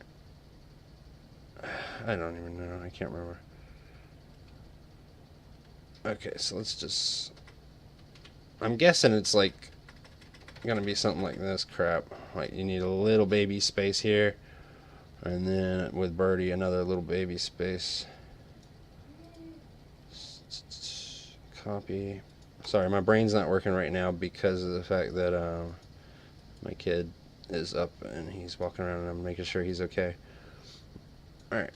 I don't even know. I can't remember. Okay, so let's just... I'm guessing it's like gonna be something like this crap. Like you need a little baby space here, and then with Birdie another little baby space. Copy. Sorry, my brain's not working right now because of the fact that my kid is up and he's walking around and I'm making sure he's okay. Alright.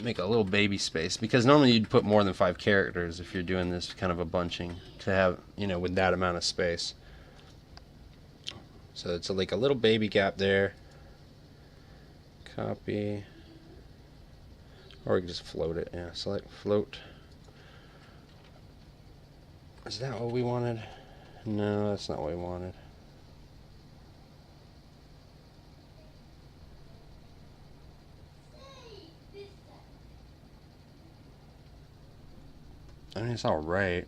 Make a little baby space, because normally you'd put more than 5 characters if you're doing this kind of a bunching to have, you know, with that amount of space. So it's like a little baby gap there. Copy. Or we can just float it. Yeah, select float. Is that what we wanted? No, that's not what we wanted. I mean, it's all right.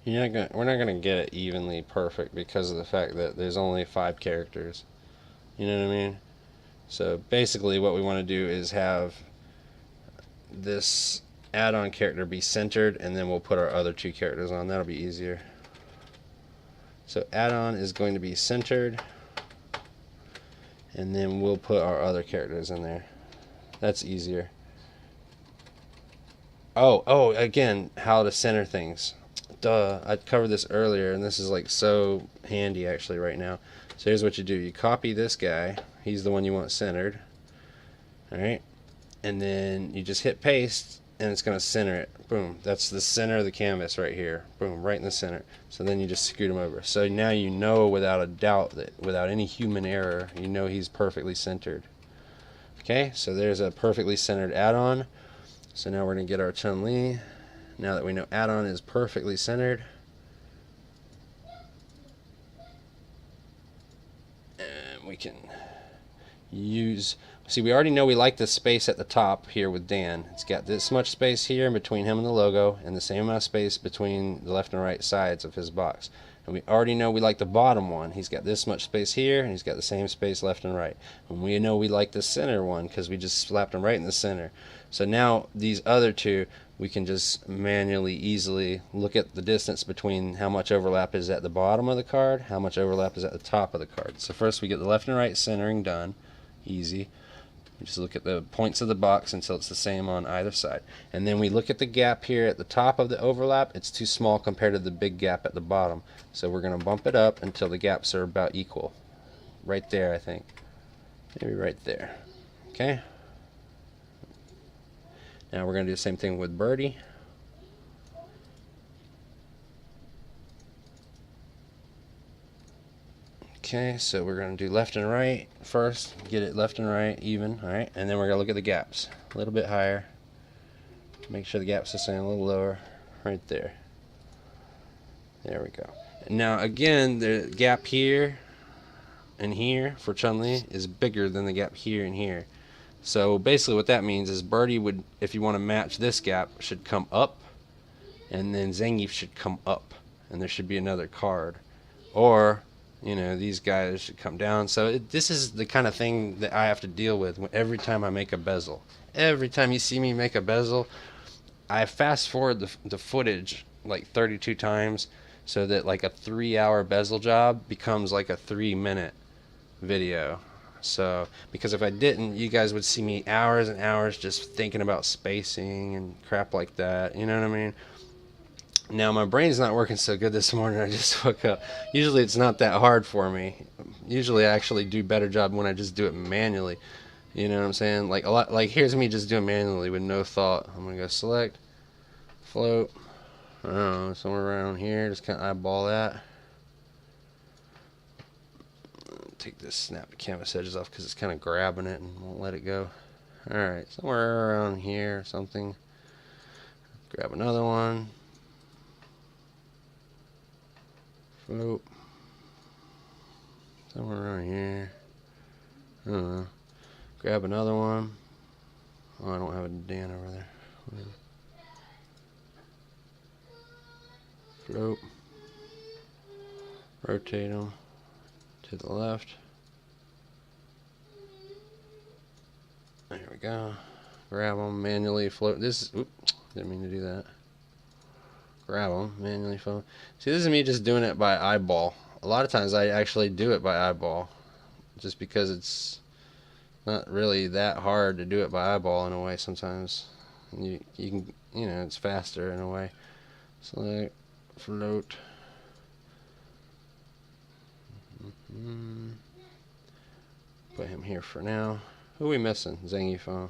We're not gonna get it evenly perfect because of the fact that there's only 5 characters. You know what I mean? So basically, what we want to do is have this add-on character be centered, and then we'll put our other 2 characters on. That'll be easier. So add-on is going to be centered, and then we'll put our other characters in there. That's easier. Oh, again, how to center things. Duh, I covered this earlier, and this is like so handy actually right now. So here's what you do. You copy this guy. He's the one you want centered. Alright? And then you just hit paste, and it's going to center it. Boom. That's the center of the canvas right here. Boom, right in the center. So then you just scoot him over. So now you know without a doubt that without any human error, you know he's perfectly centered. Okay, so there's a perfectly centered add-on. So now we're going to get our Chun-Li. Now that we know add-on is perfectly centered. And we can use... See, we already know we like the space at the top here with Dan. It's got this much space here in between him and the logo, and the same amount of space between the left and right sides of his box. And we already know we like the bottom one. He's got this much space here, and he's got the same space left and right. And we know we like the center one because we just slapped him right in the center. So now these other two, we can just manually, easily look at the distance between how much overlap is at the bottom of the card, how much overlap is at the top of the card. So first we get the left and right centering done. Easy. We just look at the points of the box until it's the same on either side. And then we look at the gap here at the top of the overlap. It's too small compared to the big gap at the bottom. So we're going to bump it up until the gaps are about equal. Right there, I think. Maybe right there. Okay. Now we're going to do the same thing with Birdie. Okay, so we're going to do left and right first. Get it left and right, even. Alright, and then we're going to look at the gaps. A little bit higher. Make sure the gaps are staying a little lower. Right there. There we go. Now again, the gap here and here for Chun-Li is bigger than the gap here and here. So basically what that means is Birdie would, if you want to match this gap, should come up, and then Zangief should come up, and there should be another card. Or, you know, these guys should come down. So this is the kind of thing that I have to deal with every time I make a bezel. Every time you see me make a bezel, I fast forward the footage like 32 times so that like a 3-hour bezel job becomes like a 3-minute video. So, because if I didn't, you guys would see me hours and hours just thinking about spacing and crap like that. You know what I mean? Now, my brain's not working so good this morning. I just woke up. Usually, it's not that hard for me. Usually, I actually do a better job when I just do it manually. You know what I'm saying? Like, a lot. Like, here's me just doing manually with no thought. I'm going to go select, float. I don't know, somewhere around here. Just kind of eyeball that. Take this snap the canvas edges off because it's kind of grabbing it and won't let it go. Alright, somewhere around here or something. Grab another one. Float. Somewhere around here. I don't know. Grab another one. Oh, I don't have a Dan over there. Float. Rotate them to the left. There we go. Grab them, manually float. This, oops, didn't mean to do that. Grab them, manually float. See, this is me just doing it by eyeball. A lot of times I actually do it by eyeball, just because it's not really that hard to do it by eyeball in a way. Sometimes you can, you know, it's faster in a way. Select, float. Put him here for now. Who are we missing? Zangief.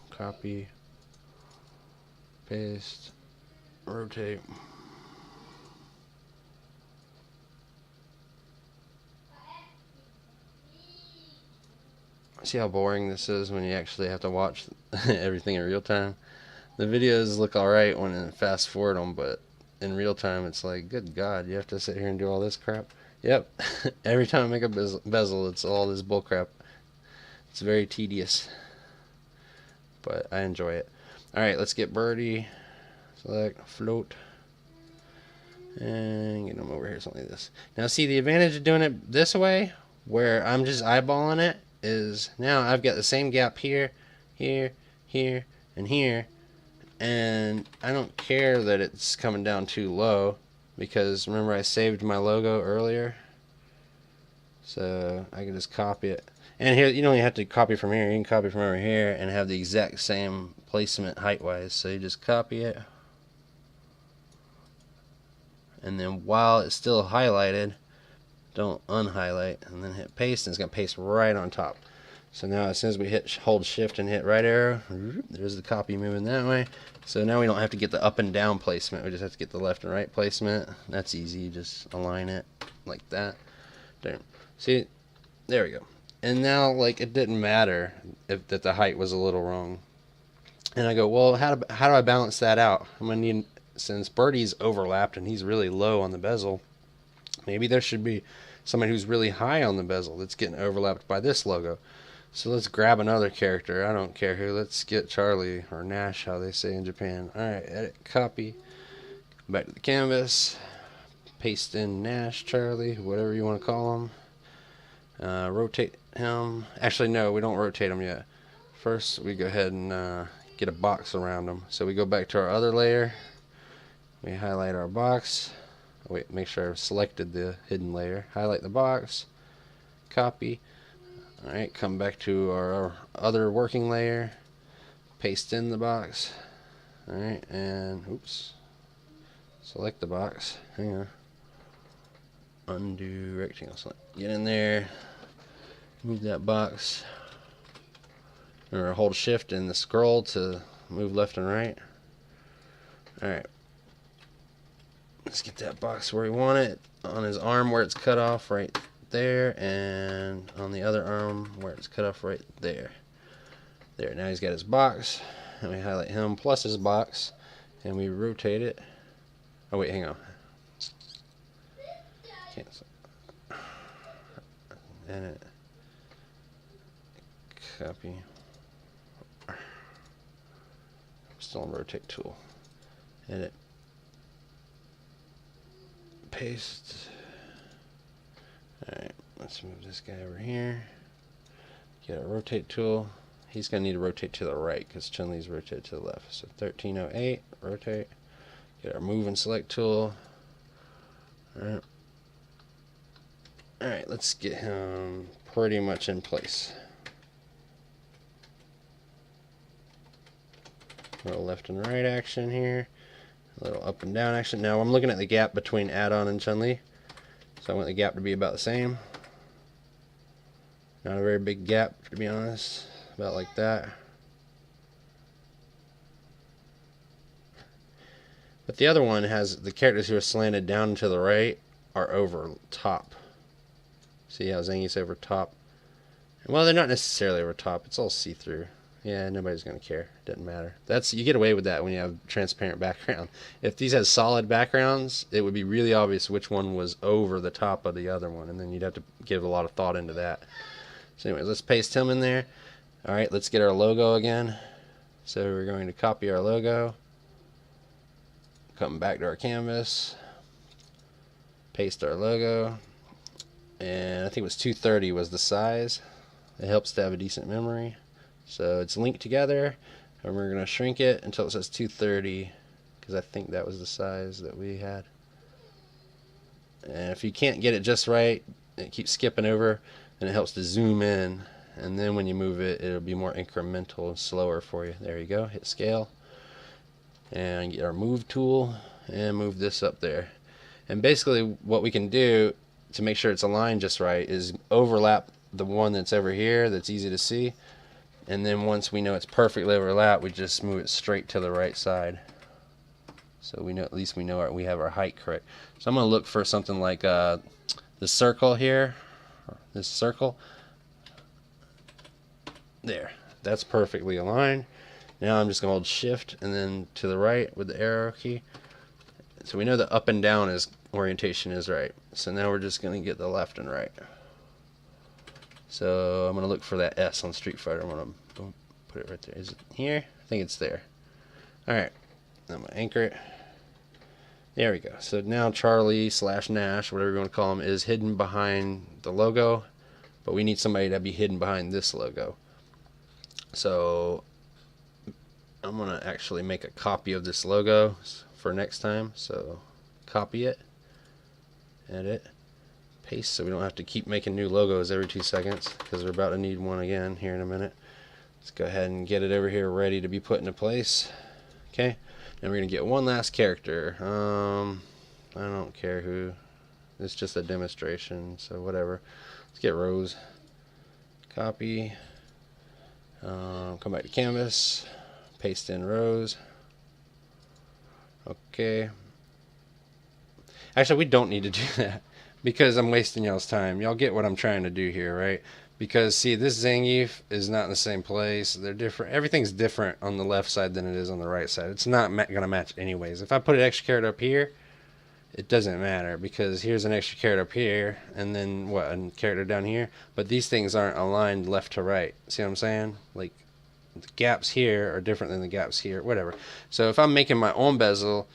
Copy, paste, rotate. See how boring this is when you actually have to watch everything in real time? The videos look alright when I fast forward them, but in real time it's like, good God, you have to sit here and do all this crap? Yep. Every time I make a bezel, it's all this bull crap. It's very tedious, but I enjoy it. Alright, let's get Birdie. Select, float, and get them over here, something like this. Now see, the advantage of doing it this way, where I'm just eyeballing it, is now I've got the same gap here, here, here, and here, and I don't care that it's coming down too low, because remember I saved my logo earlier, so I can just copy it. And here, you don't even have to copy from here. You can copy from over here and have the exact same placement height-wise. So you just copy it. And then while it's still highlighted, don't unhighlight, and then hit paste, and it's going to paste right on top. So now as soon as we hold shift and hit right arrow, there's the copy moving that way. So now we don't have to get the up and down placement, we just have to get the left and right placement. That's easy, you just align it like that. There. See, there we go. And now, like, it didn't matter that the height was a little wrong. And I go, well, how do I balance that out? I'm going to need, since Birdie's overlapped and he's really low on the bezel, maybe there should be somebody who's really high on the bezel that's getting overlapped by this logo. So let's grab another character. I don't care who. Let's get Charlie, or Nash, how they say in Japan. Alright, edit, copy. Back to the canvas. Paste in Nash, Charlie, whatever you want to call him. Rotate him. Actually, no, we don't rotate him yet. First, we go ahead and get a box around him. So we go back to our other layer. We highlight our box. Wait, make sure I've selected the hidden layer. Highlight the box. Copy. Alright, come back to our other working layer, paste in the box. Alright, and oops, select the box. Hang on. Undo rectangle select. Get in there, move that box. Remember, hold shift and the scroll to move left and right. Alright, let's get that box where we want it. On his arm where it's cut off, right there, and on the other arm where it's cut off right there. There, now he's got his box, and we highlight him plus his box, and we rotate it. Oh wait, hang on. Cancel. Edit. Copy. Still on rotate tool. Edit. Paste. Alright, let's move this guy over here. Get a rotate tool. He's going to need to rotate to the right because Chun-Li's rotated to the left. So 1308, rotate. Get our move and select tool. Alright. Alright, let's get him pretty much in place. A little left and right action here. A little up and down action. Now I'm looking at the gap between Add-on and Chun-Li. So I want the gap to be about the same. Not a very big gap, to be honest. About like that. But the other one has the characters who are slanted down to the right are over top. See how Zangief's over top? Well, they're not necessarily over top. It's all see-through. Yeah, nobody's gonna care. Doesn't matter. You get away with that when you have transparent background. If these had solid backgrounds, it would be really obvious which one was over the top of the other one, and then you'd have to give a lot of thought into that. So anyways, let's paste him in there. Alright, let's get our logo again. So we're going to copy our logo. Come back to our canvas. Paste our logo. And I think it was 230 was the size. It helps to have a decent memory. So it's linked together, and we're going to shrink it until it says 230, because I think that was the size that we had. And if you can't get it just right, it keeps skipping over, and it helps to zoom in, and then when you move it, it'll be more incremental and slower for you. There you go, hit scale, and get our move tool, and move this up there. And basically what we can do to make sure it's aligned just right is overlap the one that's over here that's easy to see. And then once we know it's perfectly overlapped, we just move it straight to the right side. So we know, at least we know we have our height correct. So I'm going to look for something like the circle here. This circle. There. That's perfectly aligned. Now I'm just going to hold shift and then to the right with the arrow key. So we know the up and down orientation is right. So now we're just going to get the left and right. So I'm going to look for that S on Street Fighter. I'm going to put it right there. Is it here? I think it's there. Alright. I'm going to anchor it. There we go. So now Charlie / Nash, whatever you want to call him, is hidden behind the logo. But we need somebody to be hidden behind this logo. So I'm going to actually make a copy of this logo for next time. So copy it. Edit. Paste so we don't have to keep making new logos every 2 seconds, because we're about to need one again here in a minute. Let's go ahead and get it over here ready to be put into place. Okay, and we're gonna get one last character. I don't care who. It's just a demonstration, so whatever. Let's get Rose. Copy. Come back to canvas. Paste in Rose. Okay. Actually, we don't need to do that because I'm wasting y'all's time. Y'all get what I'm trying to do here, right? Because see, this Zangief is not in the same place. They're different. Everything's different on the left side than it is on the right side. It's not going to match anyways. If I put an extra character up here, it doesn't matter, because here's an extra character up here and then what, a character down here, but these things aren't aligned left to right. See what I'm saying? Like, the gaps here are different than the gaps here, whatever. So if I'm making my own bezel,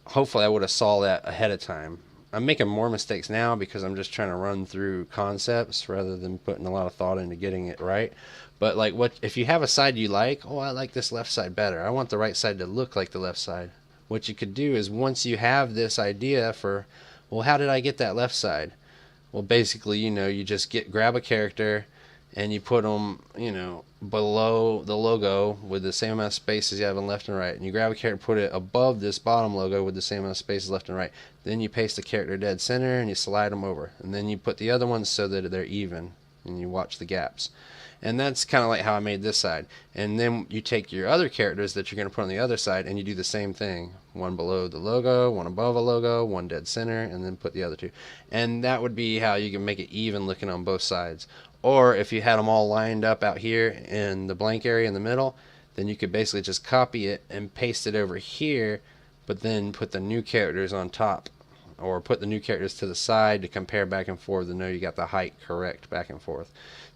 hopefully I would have saw that ahead of time. I'm making more mistakes now because I'm just trying to run through concepts rather than putting a lot of thought into getting it right. But like, what if you have a side you like? Oh, I like this left side better. I want the right side to look like the left side. What you could do is, once you have this idea for, well, how did I get that left side? Well, basically, you know, you just grab a character and you put them, you know, below the logo with the same amount of spaces you have in left and right. And you grab a character, put it above this bottom logo with the same amount of spaces left and right. Then you paste the character dead center and you slide them over. And then you put the other ones so that they're even, and you watch the gaps. And that's kind of like how I made this side. And then you take your other characters that you're going to put on the other side and you do the same thing. One below the logo, one above a logo, one dead center, and then put the other two. And that would be how you can make it even looking on both sides. Or if you had them all lined up out here in the blank area in the middle, then you could basically just copy it and paste it over here, but then put the new characters on top. Or put the new characters to the side to compare back and forth and know you got the height correct back and forth.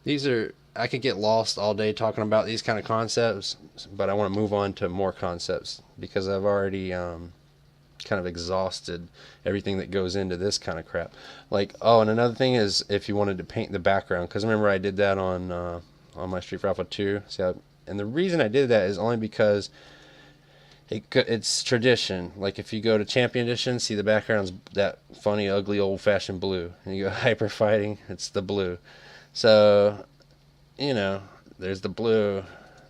These are, I could get lost all day talking about these kind of concepts, but I want to move on to more concepts because I've already kind of exhausted everything that goes into this kind of crap. Like, oh, and another thing is if you wanted to paint the background, because remember I did that on my Street Fighter Alpha 2. And the reason I did that is only because it's tradition. Like if you go to Champion Edition, see the background's that funny, ugly, old-fashioned blue, and you go Hyper Fighting, it's the blue. So, you know, there's the blue,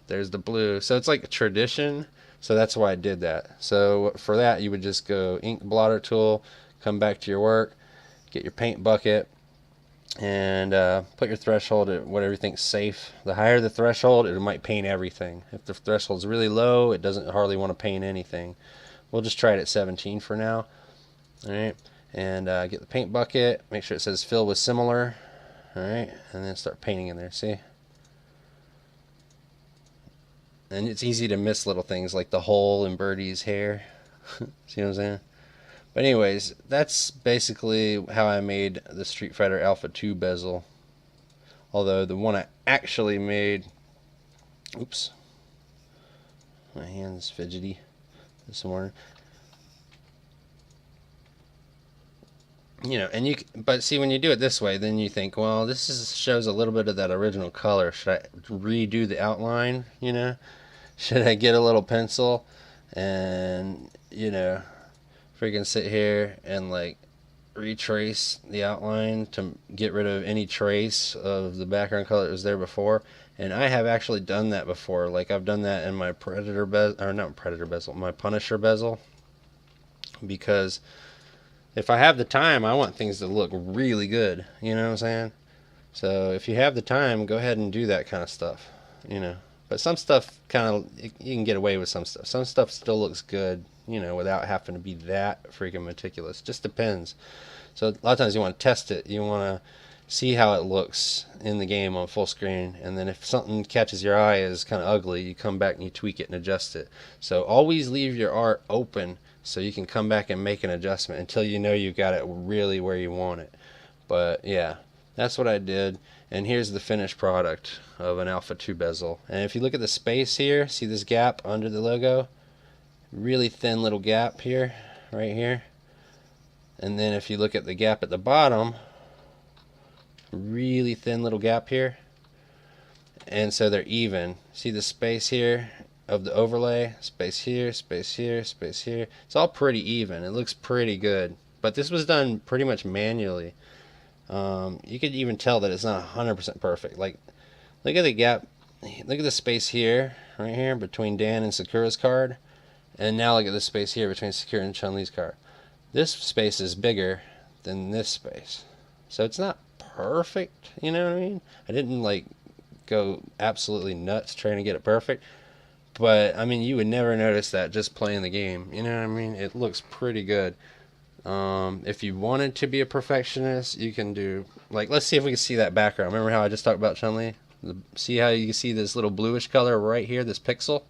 there's the blue. So it's like a tradition. So that's why I did that. So for that, you would just go ink blotter tool, come back to your work, get your paint bucket, and put your threshold at whatever you think's safe. The higher the threshold, it might paint everything. If the threshold's really low, it doesn't hardly want to paint anything. We'll just try it at 17 for now. All right, and get the paint bucket. Make sure it says fill with similar. All right, and then start painting in there. See? And it's easy to miss little things like the hole in Birdie's hair. See what I'm saying? But anyways, that's basically how I made the Street Fighter Alpha 2 bezel. Although the one I actually made, oops, my hand's fidgety this morning. You know, and but see, when you do it this way, then you think, well, shows a little bit of that original color. Should I redo the outline? You know, should I get a little pencil and, you know, freaking sit here and like retrace the outline to get rid of any trace of the background color that was there before? And I have actually done that before. Like I've done that in my Predator bezel, or not Predator bezel, my Punisher bezel, because if I have the time, I want things to look really good. You know what I'm saying? So if you have the time, go ahead and do that kind of stuff. You know, but some stuff you can get away with some stuff. Some stuff still looks good, you know, without having to be that freaking meticulous. Just depends. So a lot of times you want to test it. You want to see how it looks in the game on full screen, and then if something catches your eye as kind of ugly, you come back and you tweak it and adjust it. So always leave your art open so you can come back and make an adjustment until you know you've got it really where you want it. But yeah, that's what I did. And here's the finished product of an Alpha 2 bezel. And if you look at the space here, see this gap under the logo? Really thin little gap here, right here. And then if you look at the gap at the bottom, really thin little gap here. And so they're even. See the space here of the overlay? Space here, space here, space here. It's all pretty even. It looks pretty good. But this was done pretty much manually. You could even tell that it's not 100% perfect. Like, look at the gap, look at the space here, right here, between Dan and Sakura's card, and now look at the space here between Sakura and Chun-Li's card. This space is bigger than this space, so it's not perfect, you know what I mean? I didn't like go absolutely nuts trying to get it perfect, but I mean, you would never notice that just playing the game, you know what I mean? It looks pretty good. If you wanted to be a perfectionist, you can do, like, let's see if we can see that background. Remember how I just talked about Chun-Li? See how you can see this little bluish color right here, this pixel?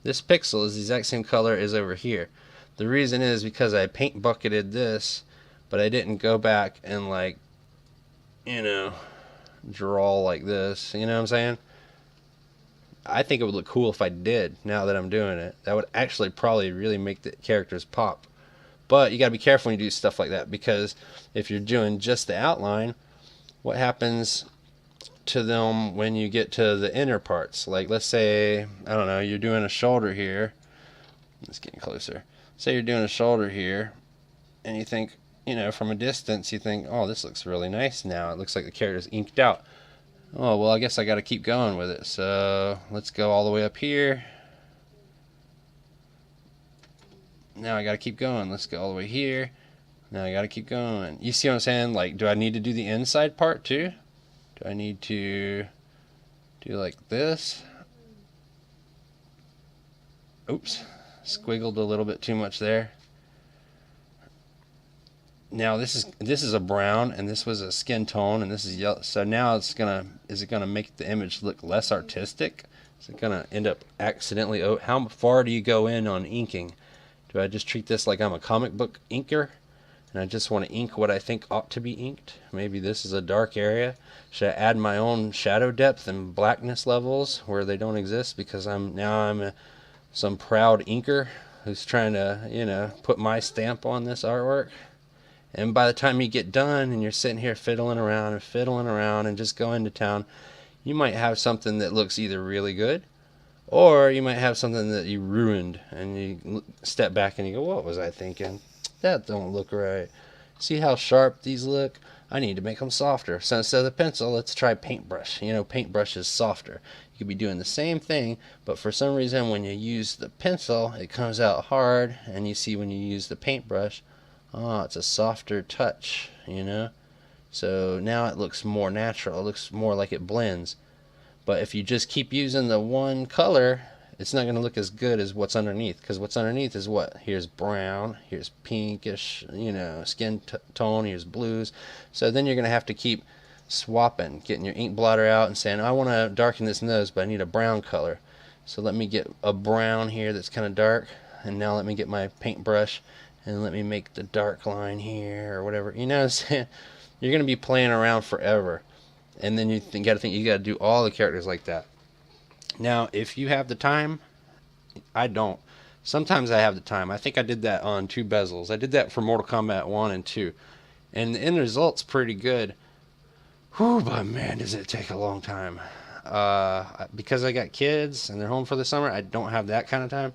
This pixel is the exact same color as over here. The reason is because I paint bucketed this, but I didn't go back and, like, you know, draw like this. You know what I'm saying? I think it would look cool if I did, now that I'm doing it. That would actually probably really make the characters pop. But you gotta be careful when you do stuff like that, because if you're doing just the outline, what happens to them when you get to the inner parts? Like, let's say, I don't know, you're doing a shoulder here. It's getting closer. Say you're doing a shoulder here, and you think, you know, from a distance, you think, oh, this looks really nice now. It looks like the character's inked out. Oh, well, I guess I got to keep going with it. So let's go all the way up here. Now I got to keep going. Let's go all the way here. Now I got to keep going. You see what I'm saying? Like, do I need to do the inside part too? Do I need to do like this? Oops, squiggled a little bit too much there. Now this is a brown, and this was a skin tone, and this is yellow. So now is it gonna make the image look less artistic? Is it gonna end up accidentally? Oh, how far do you go in on inking? Do I just treat this like I'm a comic book inker, and I just want to ink what I think ought to be inked? Maybe this is a dark area. Should I add my own shadow depth and blackness levels where they don't exist, because I'm some proud inker who's trying to, you know, put my stamp on this artwork? And by the time you get done and you're sitting here fiddling around and just going to town, you might have something that looks either really good, or you might have something that you ruined, and you step back and you go, what was I thinking? That don't look right. See how sharp these look? I need to make them softer. So instead of the pencil, let's try paintbrush. You know, paintbrush is softer. You could be doing the same thing, but for some reason when you use the pencil, it comes out hard, and you see when you use the paintbrush, oh, it's a softer touch, you know? So now it looks more natural. It looks more like it blends. But if you just keep using the one color, it's not going to look as good as what's underneath, because what's underneath is what? Here's brown, here's pinkish, you know, skin tone, here's blues. So then you're going to have to keep swapping, getting your ink blotter out and saying, I want to darken this nose, but I need a brown color. So let me get a brown here that's kind of dark, and now let me get my paintbrush and let me make the dark line here or whatever. You know what I'm saying? You're going to be playing around forever. And then you got to think you got to do all the characters like that. Now, if you have the time, I don't. Sometimes I have the time. I think I did that on 2 bezels. I did that for Mortal Kombat 1 and 2. And the end result's pretty good. Whew, but man, does it take a long time. Because I got kids and they're home for the summer, I don't have that kind of time.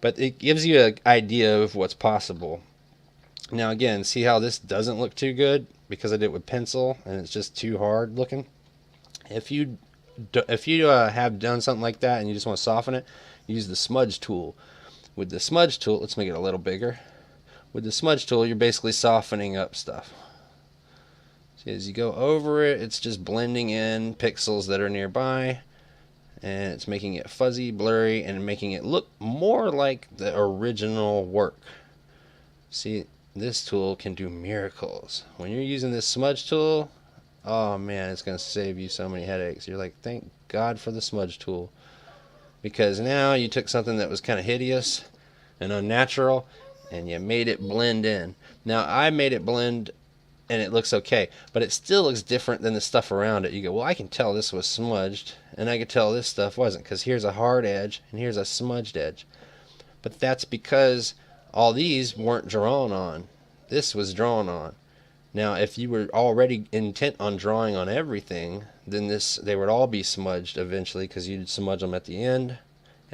But it gives you an idea of what's possible. Now again, see how this doesn't look too good because I did it with pencil and it's just too hard looking. If you have done something like that and you just want to soften it, use the smudge tool. With the smudge tool, let's make it a little bigger. With the smudge tool, you're basically softening up stuff. See, as you go over it, it's just blending in pixels that are nearby, and it's making it fuzzy, blurry, and making it look more like the original work. See, this tool can do miracles. When you're using this smudge tool, oh man, it's going to save you so many headaches. You're like, thank God for the smudge tool. Because now you took something that was kind of hideous and unnatural, and you made it blend in. Now, I made it blend, and it looks okay, but it still looks different than the stuff around it. You go, well, I can tell this was smudged, and I can tell this stuff wasn't, because here's a hard edge, and here's a smudged edge. But that's because all these weren't drawn on. This was drawn on. Now, if you were already intent on drawing on everything, then they would all be smudged eventually, because you'd smudge them at the end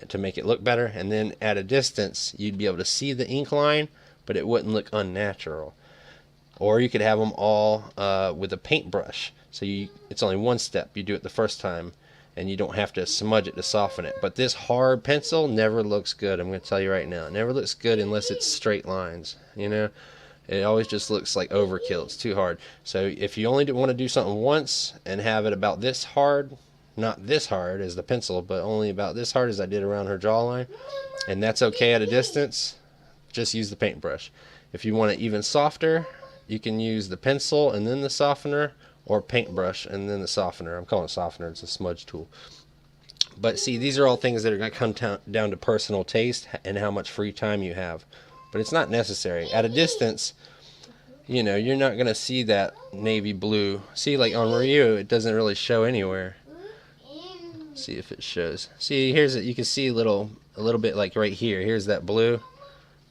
to make it look better, and then at a distance, you'd be able to see the ink line, but it wouldn't look unnatural. Or you could have them all with a paintbrush. So it's only one step. You do it the first time, and you don't have to smudge it to soften it. But this hard pencil never looks good. I'm going to tell you right now. It never looks good unless it's straight lines. You know, it always just looks like overkill. It's too hard. So if you only want to do something once and have it about this hard, not this hard as the pencil, but only about this hard as I did around her jawline, and that's okay at a distance, just use the paintbrush. If you want it even softer, you can use the pencil and then the softener, or paintbrush and then the softener. I'm calling it softener, it's a smudge tool. But see, these are all things that are going to come down to personal taste and how much free time you have. But it's not necessary. At a distance, you know, you're not going to see that navy blue. See, like on Ryu, it doesn't really show anywhere. See if it shows. See, here's it. You can see a little bit like right here. Here's that blue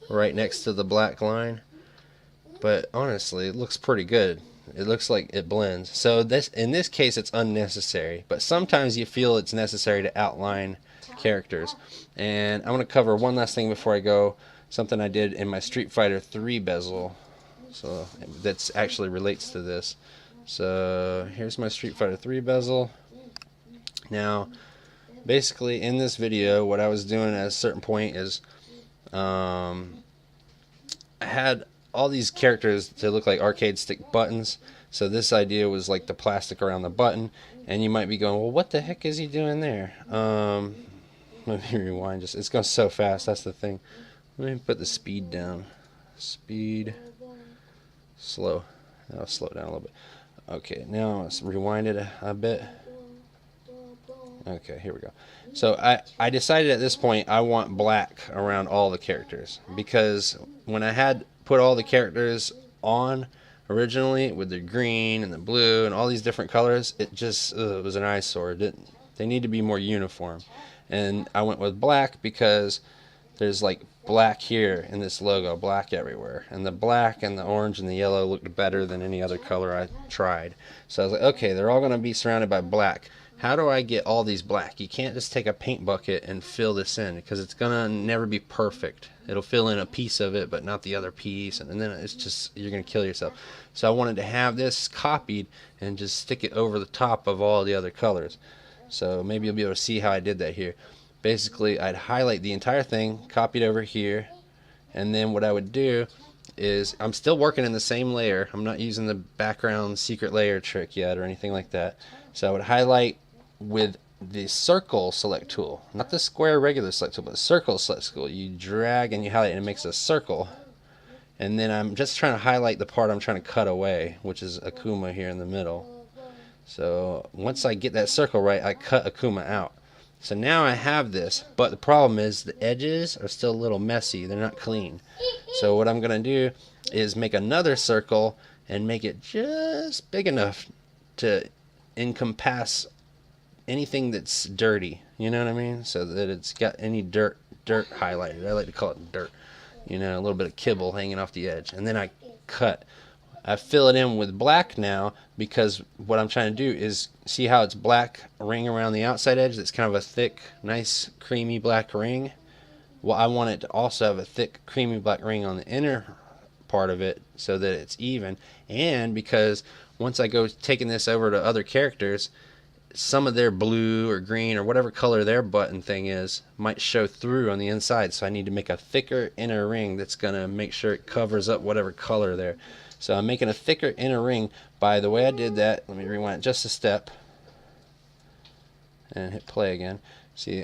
right next to the black line. But honestly, it looks pretty good. It looks like it blends. So in this case, it's unnecessary. But sometimes you feel it's necessary to outline characters. And I'm going to cover one last thing before I go. Something I did in my Street Fighter 3 bezel. So that's actually relates to this. So here's my Street Fighter 3 bezel. Now, basically in this video, what I was doing at a certain point is I had all these characters to look like arcade stick buttons. So this idea was like the plastic around the button, and you might be going, well, what the heck is he doing there? Let me rewind. It's going so fast. That's the thing. Let me put the speed down. Speed. Slow. I'll slow it down a little bit. Okay, now let's rewind it a bit. Okay, here we go. So I decided at this point I want black around all the characters, because when I had put all the characters on originally with the green and the blue and all these different colors, it just it was an eyesore. They need to be more uniform. And I went with black because there's like black here in this logo, black everywhere, and the black and the orange and the yellow looked better than any other color I tried. So I was like, okay, they're all going to be surrounded by black. How do I get all these black? You can't just take a paint bucket and fill this in, because it's gonna never be perfect. It'll fill in a piece of it but not the other piece, and then it's just, you're gonna kill yourself. So I wanted to have this copied and just stick it over the top of all the other colors. So maybe you'll be able to see how I did that here. Basically, I'd highlight the entire thing, copy it over here, and then what I would do is, I'm still working in the same layer. I'm not using the background secret layer trick yet or anything like that. So I would highlight with the circle select tool, not the square regular select tool, but the circle select tool. You drag and you highlight and it makes a circle, and then I'm just trying to highlight the part I'm trying to cut away, which is Akuma here in the middle. So once I get that circle right, I cut Akuma out. So now I have this, but the problem is the edges are still a little messy. They're not clean. So what I'm going to do is make another circle and make it just big enough to encompass anything that's dirty, you know what I mean? So that it's got any dirt highlighted. I like to call it dirt, you know, a little bit of kibble hanging off the edge. And then I fill it in with black now, because what I'm trying to do is, see how it's black ring around the outside edge? That's kind of a thick, nice, creamy black ring. Well, I want it to also have a thick, creamy black ring on the inner part of it so that it's even. And because once I go taking this over to other characters, some of their blue or green or whatever color their button thing is might show through on the inside. So I need to make a thicker inner ring that's going to make sure it covers up whatever color there. So I'm making a thicker inner ring. By the way I did that, let me rewind just a step and hit play again. See,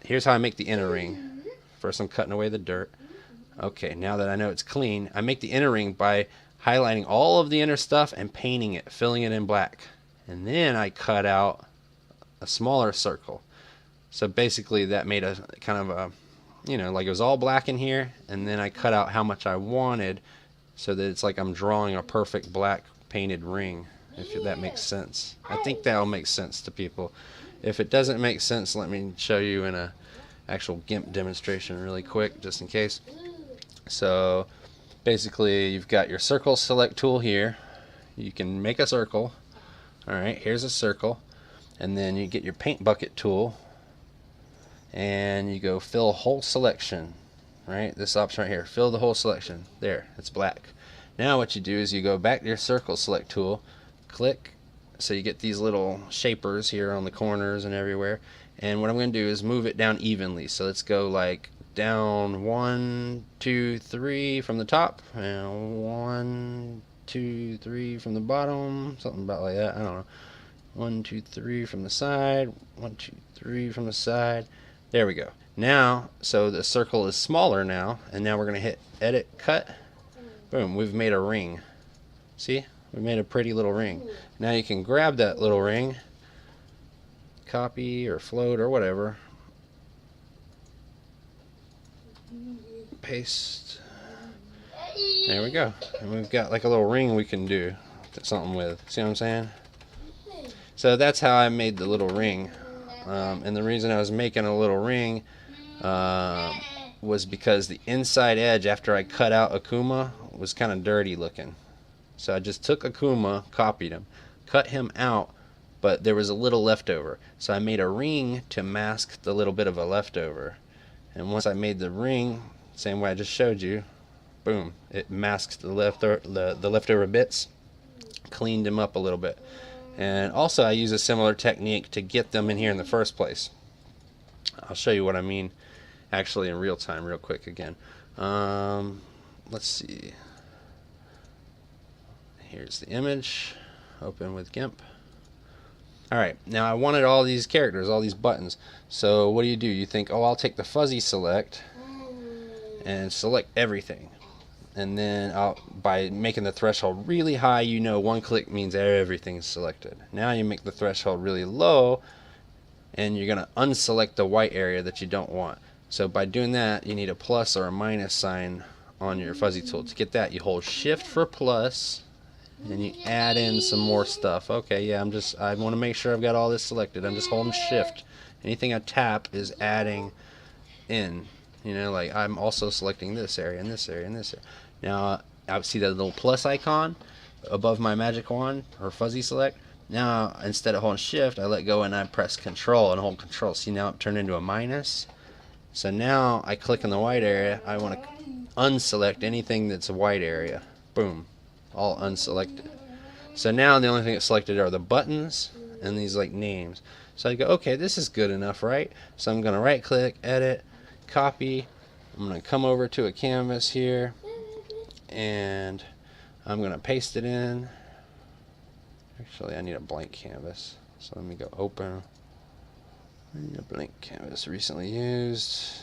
here's how I make the inner ring. First I'm cutting away the dirt. Okay, now that I know it's clean, I make the inner ring by highlighting all of the inner stuff and painting it, filling it in black. And then I cut out a smaller circle. So basically that made a kind of a, you know, like it was all black in here, and then I cut out how much I wanted so that it's like I'm drawing a perfect black painted ring, if that makes sense. I think that'll make sense to people. If it doesn't make sense, let me show you in a actual GIMP demonstration really quick, just in case. So basically you've got your circle select tool here. You can make a circle. Alright, here's a circle, and then you get your paint bucket tool and you go fill whole selection. Right, this option right here, fill the whole selection. There, it's black. Now what you do is you go back to your circle select tool, click, so you get these little shapers here on the corners and everywhere. And what I'm going to do is move it down evenly. So let's go like down 1, 2, 3 from the top, and 1, 2, 3 from the bottom, something about like that. I don't know. 1, 2, 3 from the side, 1, 2, 3 from the side. There we go. Now, so the circle is smaller now, and now we're going to hit edit, cut. Boom, we've made a ring. See? We made a pretty little ring. Now you can grab that little ring, copy or float or whatever, paste. There we go. And we've got like a little ring we can do something with. See what I'm saying? So that's how I made the little ring. And the reason I was making a little ring was because the inside edge after I cut out Akuma was kind of dirty looking. So I just took Akuma, copied him, cut him out, but there was a little leftover. So I made a ring to mask the little bit of a leftover. And once I made the ring, same way I just showed you, boom, it masked the leftover bits, cleaned them up a little bit. And also I use a similar technique to get them in here in the first place. I'll show you what I mean actually in real time real quick again. Let's see. Here's the image. Open with GIMP. Alright, now I wanted all these characters, all these buttons. So what do? You think, oh, I'll take the fuzzy select and select everything. And then by making the threshold really high, you know one click means everything's selected. Now you make the threshold really low, and you're going to unselect the white area that you don't want. So by doing that, you need a plus or a minus sign on your fuzzy tool. To get that, you hold shift for plus, and you add in some more stuff. Okay, yeah, I want to make sure I've got all this selected. I'm just holding shift. Anything I tap is adding in. You know, like I'm also selecting this area and this area and this area. Now I see that little plus icon above my magic wand or fuzzy select. Now instead of holding shift, I let go and I press control and hold control. See, now it turned into a minus. So now I click in the white area. I want to unselect anything that's a white area. Boom, all unselected. So now the only thing that's selected are the buttons and these like names. So I go, okay, this is good enough, right? So I'm going to right click, edit, copy. I'm going to come over to a canvas here and I'm going to paste it in. Actually, I need a blank canvas, so let me go open. I need a blank canvas recently used.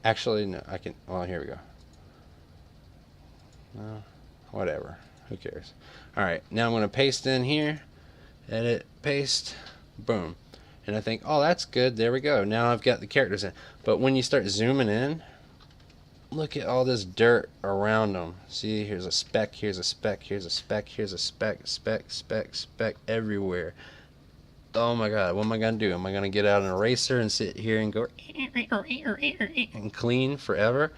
Actually, no, I can, well, here we go. No, whatever, who cares. Alright, now I'm going to paste in here, edit, paste, boom. And I think, oh, that's good, there we go. Now I've got the characters in. But when you start zooming in, look at all this dirt around them. See, here's a speck, here's a speck, here's a speck, here's a speck, speck everywhere. Oh my god, what am I going to do? Am I going to get out an eraser and sit here and go and clean forever?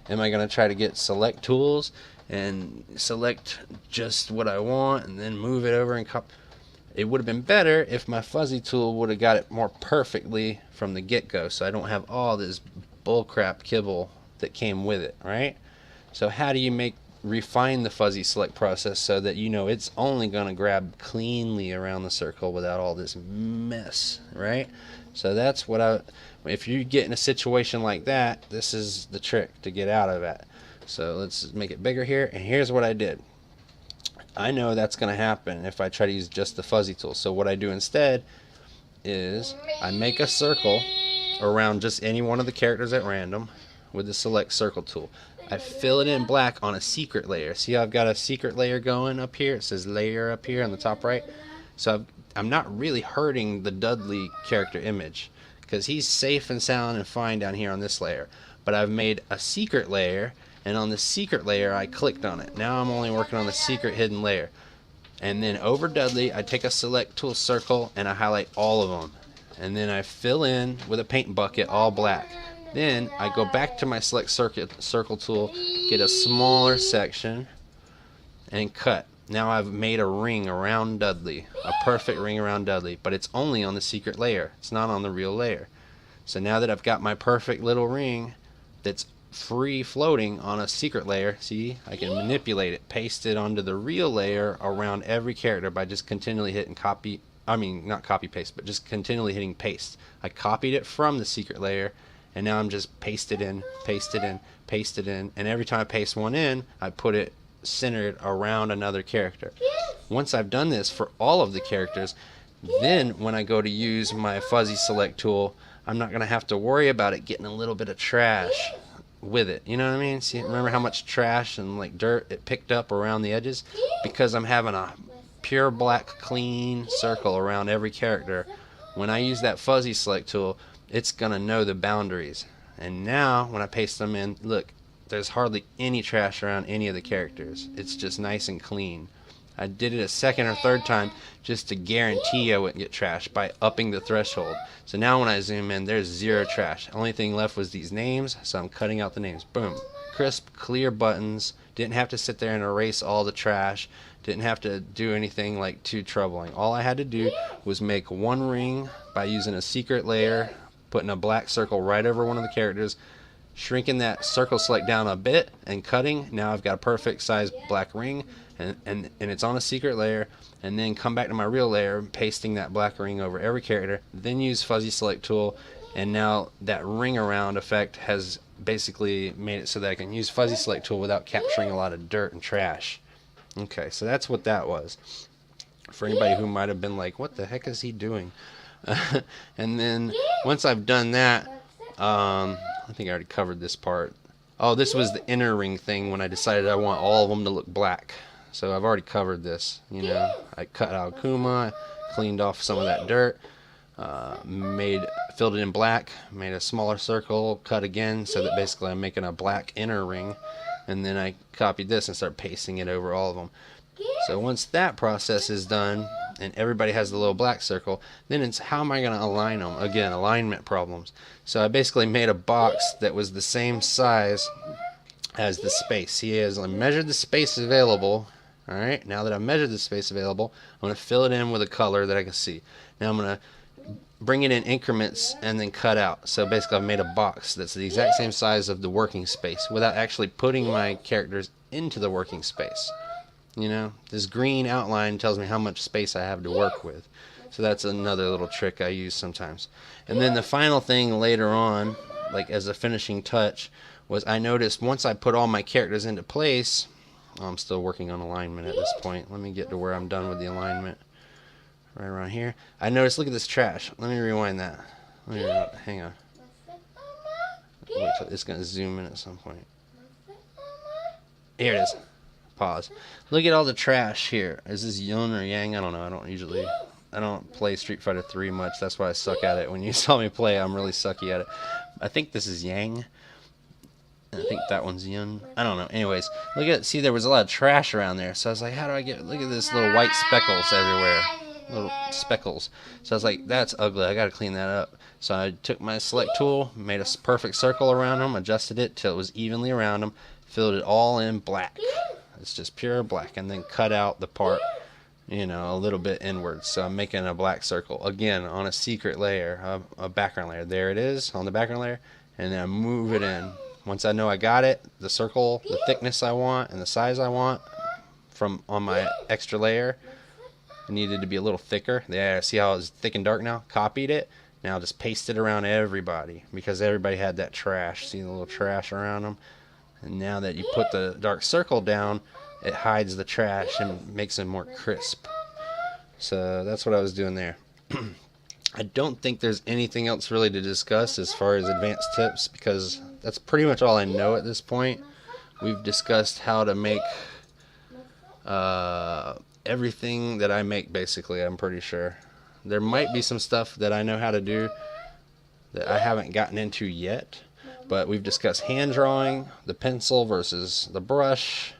Am I going to try to get select tools and select just what I want and then move it over and copy? It would have been better if my fuzzy tool would have got it more perfectly from the get-go, so I don't have all this bullcrap kibble that came with it, right? So how do you refine the fuzzy select process so that you know it's only going to grab cleanly around the circle without all this mess, right? So that's what if you get in a situation like that, this is the trick to get out of it. So let's make it bigger here, and here's what I did. I know that's going to happen if I try to use just the fuzzy tool. So what I do instead is I make a circle around just any one of the characters at random with the select circle tool. I fill it in black on a secret layer. See how I've got a secret layer going up here? It says layer up here on the top right. So I'm not really hurting the Dudley character image because he's safe and sound and fine down here on this layer. But I've made a secret layer, and on the secret layer I clicked on it. Now I'm only working on the secret hidden layer. And then over Dudley I take a select tool circle and I highlight all of them. And then I fill in with a paint bucket all black. Then I go back to my select circle tool, get a smaller section and cut. now I've made a ring around Dudley, a perfect ring around Dudley, but it's only on the secret layer. It's not on the real layer. So now that I've got my perfect little ring that's free floating on a secret layer, see, I can manipulate it, paste it onto the real layer around every character by just continually hitting copy, I mean not copy paste, but just continually hitting paste. I copied it from the secret layer, and now I'm just paste it in, paste it in, paste it in, and every time I paste one in, I put it centered around another character. Once I've done this for all of the characters, then when I go to use my fuzzy select tool, I'm not going to have to worry about it getting a little bit of trash with it. You know what I mean? See, remember how much trash and like dirt it picked up around the edges? Because I'm having a pure black clean circle around every character. When I use that fuzzy select tool, it's going to know the boundaries. And now when I paste them in, look, there's hardly any trash around any of the characters. It's just nice and clean. I did it a second or third time just to guarantee I wouldn't get trash by upping the threshold. So now when I zoom in, there's zero trash. Only thing left was these names, so I'm cutting out the names. Boom. Crisp, clear buttons. Didn't have to sit there and erase all the trash. Didn't have to do anything like too troubling. All I had to do was make one ring by using a secret layer, putting a black circle right over one of the characters, shrinking that circle select down a bit and cutting. Now I've got a perfect size black ring, and it's on a secret layer, and then come back to my real layer, pasting that black ring over every character, then use fuzzy select tool, and now that ring around effect has basically made it so that I can use fuzzy select tool without capturing a lot of dirt and trash. Okay, so that's what that was. For anybody who might have been like, what the heck is he doing? And then once I've done that, I think I already covered this part. Oh, this was the inner ring thing when I decided I want all of them to look black. So I've already covered this. You know, I cut out Kuma, cleaned off some of that dirt, filled it in black, made a smaller circle, cut again, so that basically I'm making a black inner ring. And then I copied this and started pasting it over all of them. So once that process is done and everybody has the little black circle, then it's how am I going to align them? Again, alignment problems. So I basically made a box that was the same size as the space. See, as I measured the space available, alright, now that I've measured the space available, I'm going to fill it in with a color that I can see. Now I'm going to bring it in increments and then cut out. So basically I've made a box that's the exact same size of the working space without actually putting my characters into the working space. You know, this green outline tells me how much space I have to work with. So that's another little trick I use sometimes. And then the final thing later on, like as a finishing touch, was I noticed once I put all my characters into place, I'm still working on alignment at this point. Let me get to where I'm done with the alignment. Right around here. I noticed, look at this trash. Let me rewind that. Hang on. Wait till it's going to zoom in at some point. Here it is. Pause. Look at all the trash here. Is this yin or yang? I don't know. I don't play Street Fighter 3 much. That's why I suck at it. When you saw me play, I'm really sucky at it. I think this is yang. And I think that one's yin. I don't know. Anyways, see, there was a lot of trash around there. So I was like, how do I look at this little white speckles everywhere. Little speckles. So I was like, that's ugly. I got to clean that up. So I took my select tool, made a perfect circle around them, adjusted it till it was evenly around them, filled it all in black. It's just pure black, and then cut out the part, you know, a little bit inwards. So I'm making a black circle again on a secret layer, a background layer. There it is on the background layer, and then I move it in. Once I know I got it, the circle, the thickness I want, and the size I want from on my extra layer, it needed to be a little thicker. There, see how it's thick and dark now? Copied it. Now just paste it around everybody because everybody had that trash. See the little trash around them? And now that you put the dark circle down, it hides the trash and makes it more crisp. So that's what I was doing there. I don't think there's anything else really to discuss as far as advanced tips because that's pretty much all I know at this point. We've discussed how to make everything that I make, basically, I'm pretty sure. There might be some stuff that I know how to do that I haven't gotten into yet. But we've discussed hand drawing, the pencil versus the brush.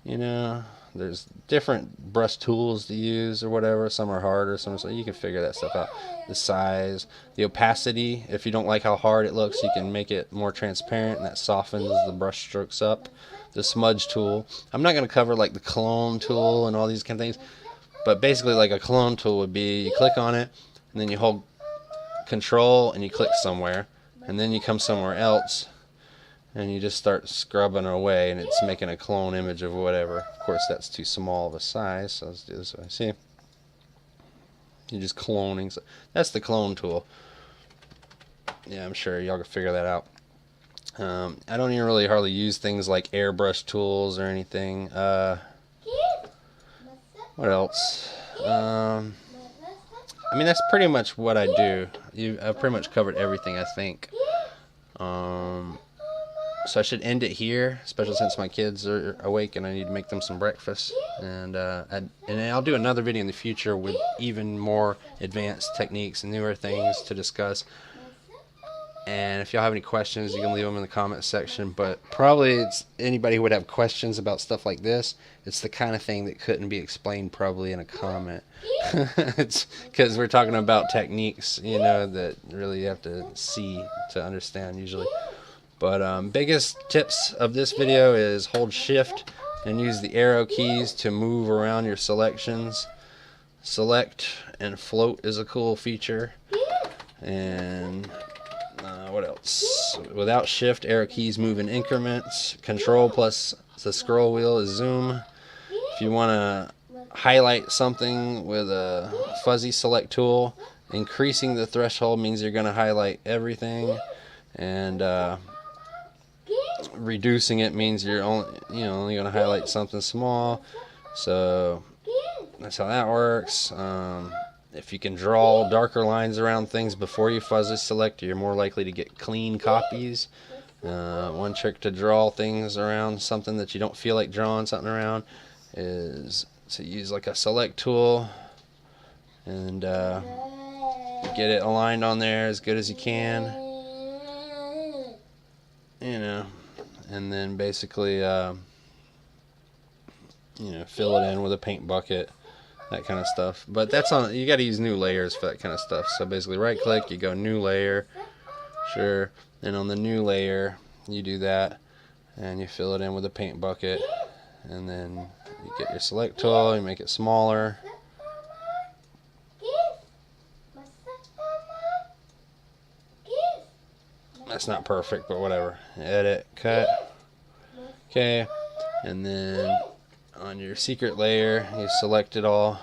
You know, there's different brush tools to use or whatever. Some are harder, some are so you can figure that stuff out. The size, the opacity. If you don't like how hard it looks, you can make it more transparent, and that softens the brush strokes up. the smudge tool. I'm not going to cover like the clone tool and all these kind of things, but basically like a clone tool would be you click on it and then you hold control and you click somewhere and then you come somewhere else and you just start scrubbing away and it's making a clone image of whatever. Of course that's too small of a size, so let's do this way. See? You're just cloning. So that's the clone tool. Yeah, I'm sure y'all can figure that out. I don't even really hardly use things like airbrush tools or anything. What else? I mean, that's pretty much what I do. I've pretty much covered everything, I think. So I should end it here, especially since my kids are awake and I need to make them some breakfast. And I'll do another video in the future with even more advanced techniques and newer things to discuss. And if y'all have any questions, you can leave them in the comment section. But probably it's anybody who would have questions about stuff like this. It's the kind of thing that couldn't be explained probably in a comment. It's because we're talking about techniques, you know, that really you have to see to understand usually. But biggest tips of this video is hold shift and use the arrow keys to move around your selections. Select and float is a cool feature. And what else? Without shift, arrow keys move in increments. Control plus the scroll wheel is zoom. If you want to highlight something with a fuzzy select tool, increasing the threshold means you're going to highlight everything, and reducing it means you're only going to highlight something small. So that's how that works. If you can draw darker lines around things before you fuzzy select, you're more likely to get clean copies. One trick to draw things around something that you don't feel like drawing something around is to use like a select tool and get it aligned on there as good as you can, you know, and then basically fill it in with a paint bucket, that kind of stuff. But that's on, you got to use new layers for that kind of stuff. So basically right click, you go new layer, sure, and on the new layer you do that and you fill it in with a paint bucket, and then you get your select tool, you make it smaller. That's not perfect, but whatever. Edit, cut, okay, and then on your secret layer you select it all,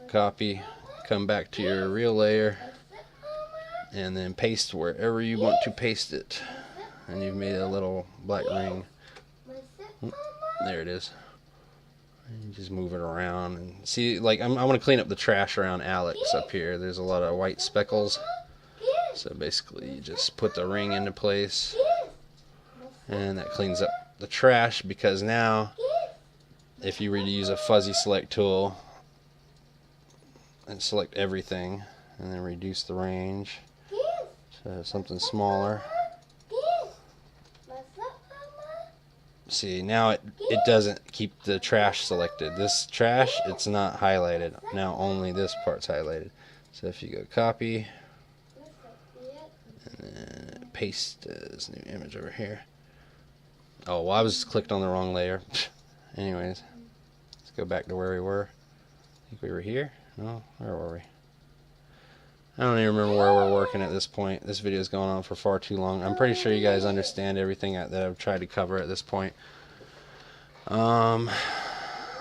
copy, come back to your real layer and then paste wherever you want to paste it, and you've made a little black ring. There it is. And you just move it around and see, like I want to clean up the trash around Alex up here. There's a lot of white speckles, so basically you just put the ring into place and that cleans up the trash, because now if you were to use a fuzzy select tool and select everything and then reduce the range to something smaller, see, now it doesn't keep the trash selected. This trash, it's not highlighted. Now only this part's highlighted. So if you go copy and then paste this new image over here. Oh, well, I was clicked on the wrong layer. Anyways, let's go back to where we were. I think we were here. No, where were we? I don't even remember where we're working at this point. This video is going on for far too long. I'm pretty sure you guys understand everything that I've tried to cover at this point. A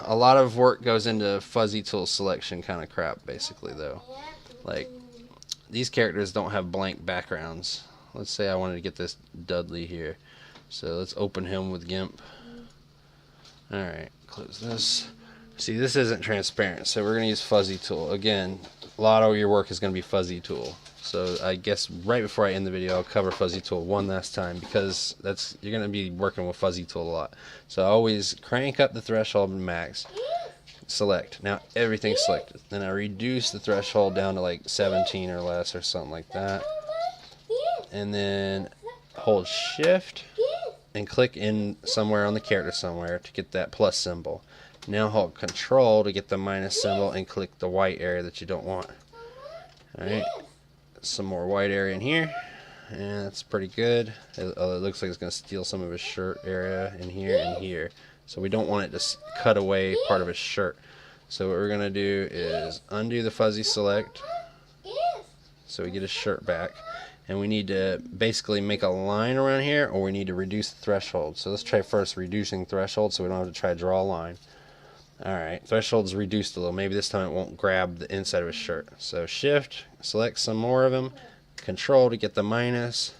lot of work goes into fuzzy tool selection kind of crap, basically, though. Like, these characters don't have blank backgrounds. Let's say I wanted to get this Dudley here. So let's open him with GIMP. Alright, close this. See, this isn't transparent, so we're going to use fuzzy tool. Again, a lot of your work is going to be fuzzy tool. So I guess right before I end the video, I'll cover fuzzy tool one last time, because you're going to be working with fuzzy tool a lot. So I always crank up the threshold to max. Select. Now everything's selected. Then I reduce the threshold down to like 17 or less or something like that. And then hold shift and click in somewhere on the character somewhere to get that plus symbol. Now hold control to get the minus symbol and click the white area that you don't want. Alright, some more white area in here, and that's pretty good. It looks like it's going to steal some of his shirt area in here and here. So we don't want it to cut away part of his shirt. So what we're going to do is undo the fuzzy select so we get his shirt back. And we need to basically make a line around here, or we need to reduce the threshold. So let's try first reducing threshold so we don't have to try to draw a line. Alright, threshold's reduced a little. Maybe this time it won't grab the inside of his shirt. So shift, select some more of them, control to get the minus.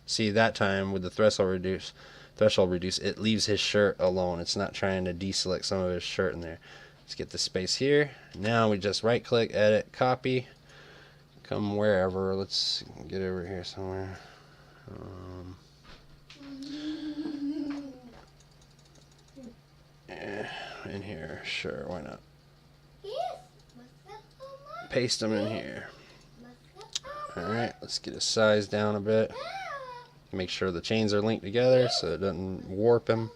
See, that time with the threshold reduce, it leaves his shirt alone. It's not trying to deselect some of his shirt in there. Let's get the space here. Now we just right click, edit, copy, come wherever. Let's get over here somewhere. In here, sure, why not? Paste them in here. Alright, let's get his size down a bit. Make sure the chains are linked together so it doesn't warp him.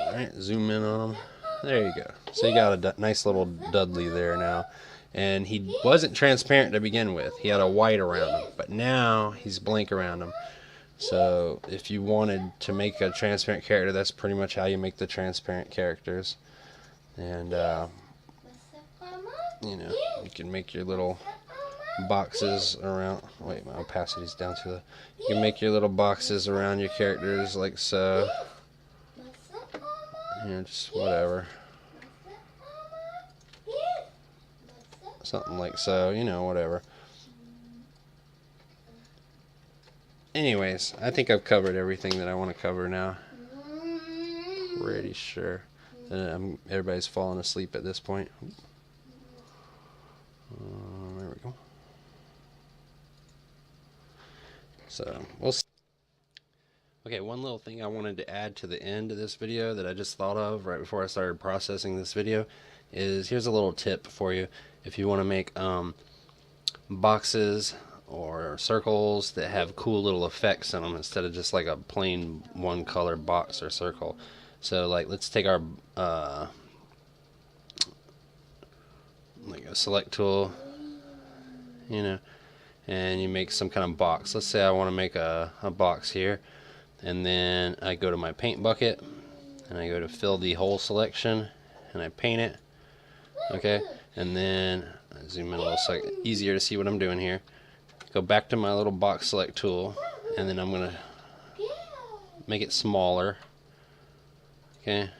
Alright, zoom in on him. There you go. So you got a nice little Dudley there now. And he wasn't transparent to begin with. He had a white around him. But now he's blank around him. So if you wanted to make a transparent character, that's pretty much how you make the transparent characters. And you know, you can make your little boxes around. Wait, my opacity's down to the. You can make your little boxes around your characters like so. You know, just whatever. Something like so, you know, whatever. Anyways, I think I've covered everything that I want to cover now. Pretty sure. Everybody's falling asleep at this point. There we go. So, we'll see. Okay, one little thing I wanted to add to the end of this video that I just thought of right before I started processing this video is here's a little tip for you if you want to make boxes or circles that have cool little effects in them instead of just like a plain one color box or circle. So like let's take our like a select tool, you know, and you make some kind of box. Let's say I want to make a box here, and then I go to my paint bucket and I go to fill the whole selection and I paint it. Okay, and then I zoom in a little so easier to see what I'm doing here. Go back to my little box select tool, and then I'm gonna make it smaller. Okay.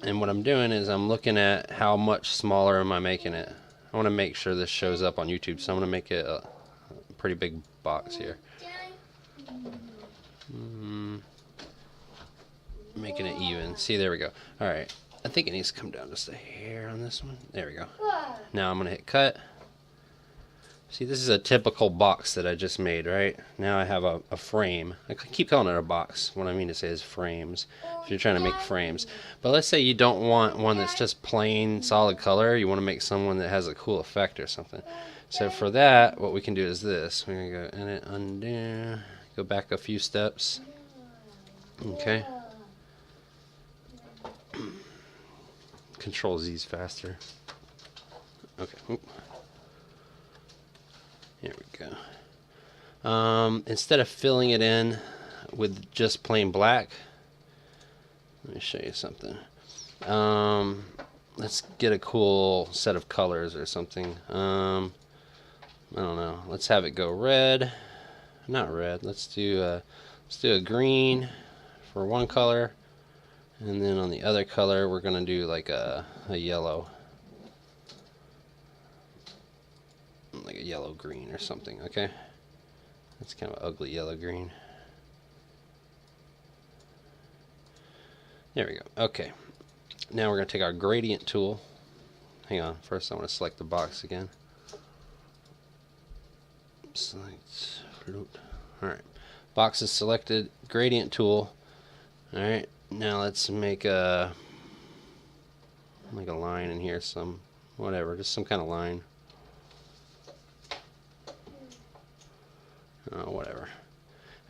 And what I'm doing is I'm looking at how much smaller am I making it. I want to make sure this shows up on YouTube, so I'm going to make it a pretty big box here. Making it even. See, there we go. Alright, I think it needs to come down just a hair on this one. There we go. Now I'm going to hit cut. See, this is a typical box that I just made, right? Now I have a frame. I keep calling it a box. What I mean to say is frames, if you're trying to make frames. But let's say you don't want one that's just plain solid color. You want to make someone that has a cool effect or something. So for that, what we can do is this. We're going to go edit, undo, go back a few steps. Okay. Control Z's faster. Okay. Oop. Here we go. Instead of filling it in with just plain black, let me show you something. Let's get a cool set of colors or something. I don't know. Let's have it go red. Not red. Let's do a green for one color, and then on the other color we're gonna do like a yellow. Like a yellow green or something. Okay, that's kind of an ugly yellow green. There we go. Okay, now we're going to take our gradient tool. Hang on, first I want to select the box again. Select float. Alright, box is selected. Gradient tool. Alright, now let's make a line in here, some whatever, just some kind of line. Whatever.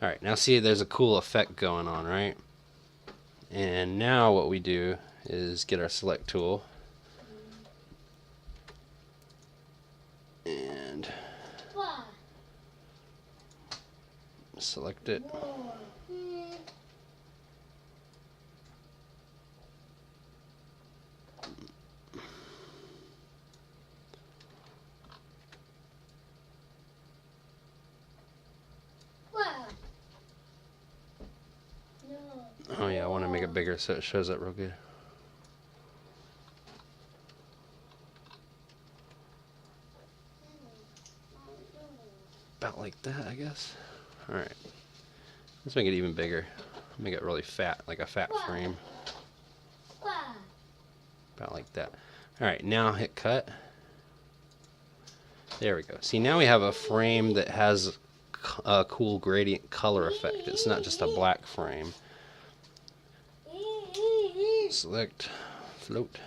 Alright, now see, there's a cool effect going on, right? And now what we do is get our select tool and select it. Oh yeah, I want to make it bigger so it shows up real good. About like that, I guess. Alright. Let's make it even bigger. Make it really fat, like a fat frame. About like that. Alright, now hit cut. There we go. See, now we have a frame that has a cool gradient color effect. It's not just a black frame. Select, float.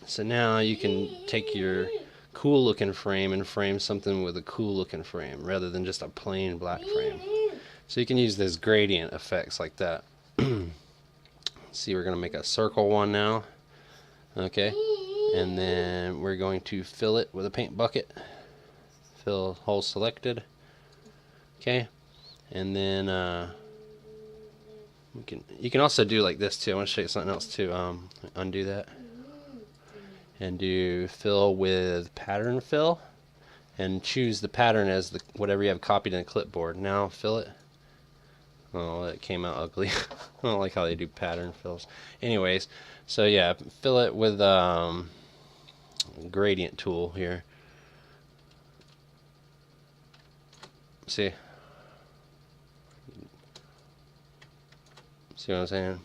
So now you can take your cool looking frame and frame something with a cool looking frame rather than just a plain black frame. So you can use those gradient effects like that. See, we're going to make a circle one now. Okay. And then we're going to fill it with a paint bucket. Fill hole selected. Okay. And then you can also do like this too. I want to show you something else too. Undo that. And do fill with pattern fill. And choose the pattern as whatever you have copied in the clipboard. Now fill it. Oh, it came out ugly. I don't like how they do pattern fills. Anyways, so yeah, fill it with gradient tool here. See? See what I'm saying?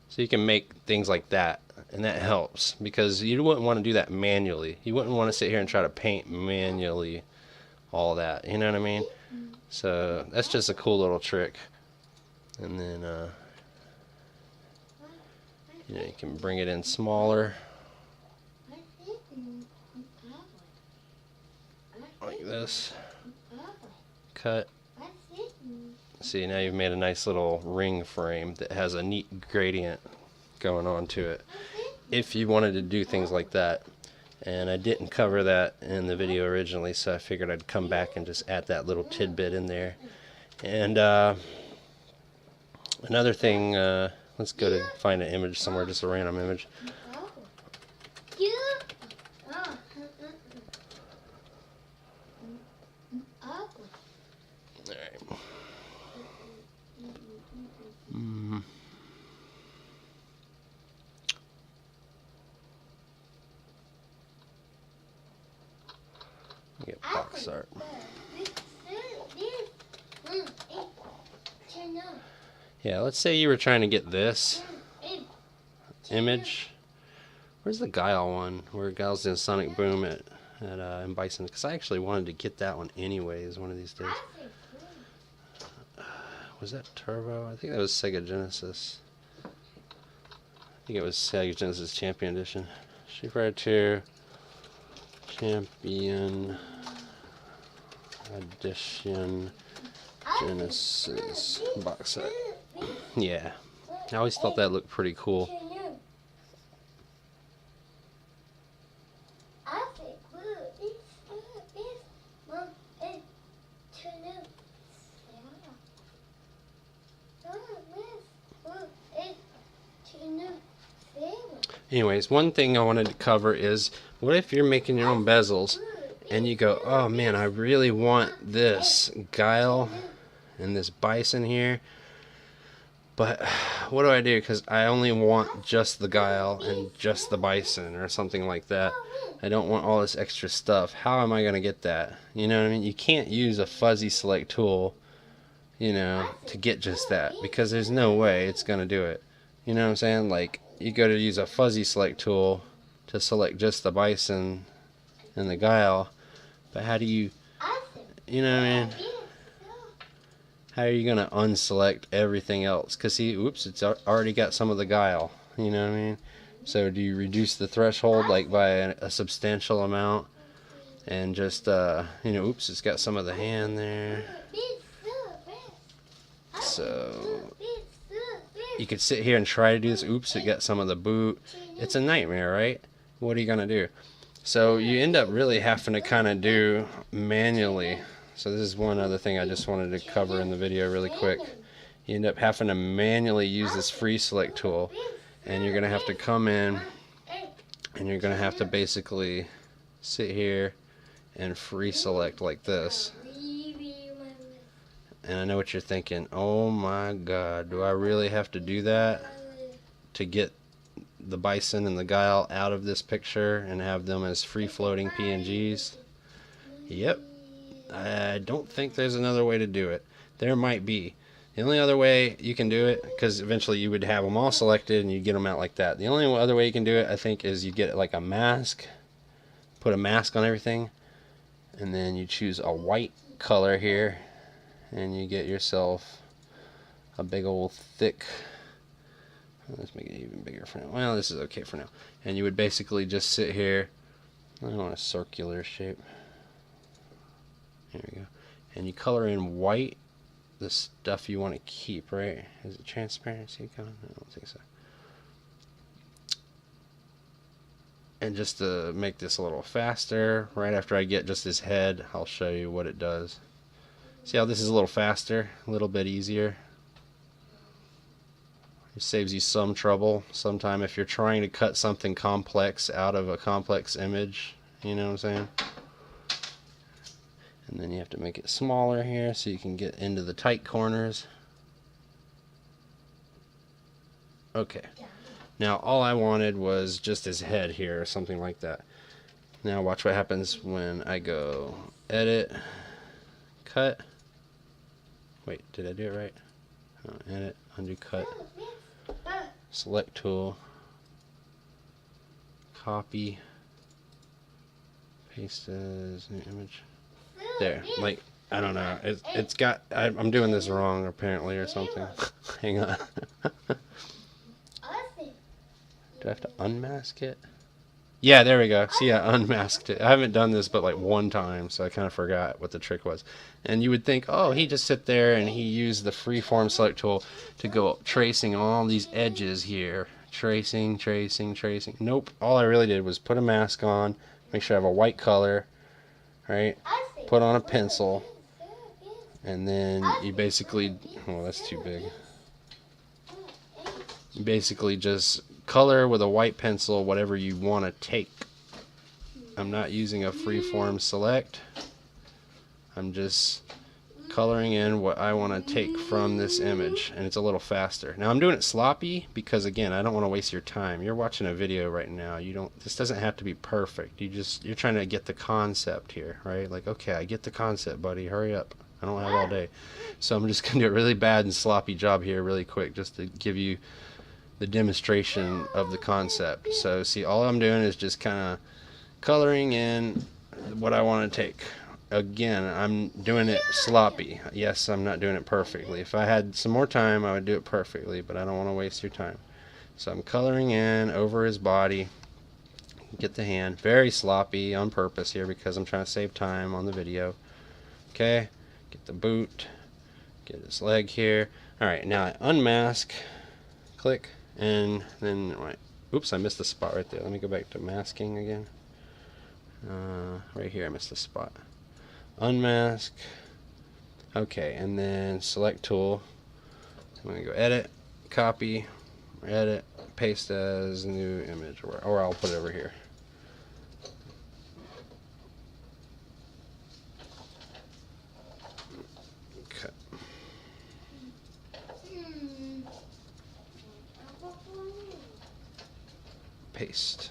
So you can make things like that, and that helps because you wouldn't want to do that manually. You wouldn't want to sit here and try to paint manually all that, you know what I mean? So that's just a cool little trick. And then you know, you can bring it in smaller like this. Cut. See, now you've made a nice little ring frame that has a neat gradient going on to it if you wanted to do things like that. And I didn't cover that in the video originally, so I figured I'd come back and just add that little tidbit in there. And another thing, let's go to find an image somewhere, just a random image. Get box art. Yeah, let's say you were trying to get this image. Where's the Guile one? Where Guile's in Sonic Boom in Bison? Because I actually wanted to get that one anyways one of these days. Was that Turbo? I think that was Sega Genesis. I think it was Sega Genesis Champion Edition. Street Fighter 2 Champion Edition Genesis box set. Yeah, I always thought that looked pretty cool. Anyways, one thing I wanted to cover is, what if you're making your own bezels and you go, oh man, I really want this Guile and this Bison here, but what do I do? Because I only want just the Guile and just the Bison or something like that. I don't want all this extra stuff. How am I going to get that? You know what I mean? You can't use a fuzzy select tool, you know, to get just that, because there's no way it's going to do it. You know what I'm saying? Like, you go to use a fuzzy select tool to select just the Bison and the Guile, but how do you know what I mean? How are you going to unselect everything else? Because see, oops, it's already got some of the Guile, you know what I mean? So do you reduce the threshold like by a substantial amount and just, you know, oops, it's got some of the hand there. So you could sit here and try to do this. Oops, it got some of the boot. It's a nightmare, right? What are you gonna do? So you end up really having to kind of do manually. So this is one other thing I just wanted to cover in the video really quick. You end up having to manually use this free select tool, and you're gonna have to come in and you're gonna have to basically sit here and free select like this. And I know what you're thinking, oh my god, do I really have to do that to get the bison and the guile out of this picture and have them as free floating PNGs? Yep. I don't think there's another way to do it. There might be. The only other way you can do it, because eventually you would have them all selected and you get them out like that. The only other way you can do it, I think, is you get like a mask, put a mask on everything, and then you choose a white color here, and you get yourself a big old thick, let's make it even bigger for now. Well, this is okay for now. And you would basically just sit here. I want a circular shape. Here we go. And you color in white the stuff you want to keep, right? Is it transparency gone? I don't think so. And just to make this a little faster, right after I get just his head, I'll show you what it does. See how this is a little faster, a little bit easier? It saves you some trouble sometime if you're trying to cut something complex out of a complex image, you know what I'm saying? And then you have to make it smaller here so you can get into the tight corners. Okay. Now all I wanted was just his head here or something like that. Now watch what happens when I go edit, cut. Wait, did I do it right? Oh, edit, undo, cut. Select tool. Copy. Paste as new image. There, like, I don't know. It's got, I'm doing this wrong apparently or something. Hang on. Do I have to unmask it? Yeah, there we go. See, I unmasked it. I haven't done this but like one time, so I kind of forgot what the trick was. And you would think, oh, he just sit there and he used the freeform select tool to go tracing all these edges here. Tracing, tracing, tracing. Nope. All I really did was put a mask on, make sure I have a white color, right? Put on a pencil, and then you basically, oh, that's too big. You basically just color with a white pencil whatever you want to take. I'm not using a freeform select. I'm just coloring in what I want to take from this image, and it's a little faster. Now I'm doing it sloppy because, again, I don't want to waste your time. You're watching a video right now. This doesn't have to be perfect. You're trying to get the concept here, right? Like, okay, I get the concept, buddy. Hurry up. I don't have all day. So I'm just going to do a really bad and sloppy job here really quick just to give you the demonstration of the concept. So see, all I'm doing is just kind of coloring in what I want to take. Again, I'm doing it sloppy. Yes, I'm not doing it perfectly. If I had some more time, I would do it perfectly, but I don't want to waste your time. So I'm coloring in over his body. Get the hand. Very sloppy on purpose here because I'm trying to save time on the video. Okay, get the boot. Get his leg here. Alright, now I unmask. Click. And then, right, oops, I missed the spot right there. Let me go back to masking again. Right here, I missed the spot. Unmask. Okay, and then select tool. I'm going to go edit, copy, edit, paste as new image, or I'll put it over here. Cut. Paste.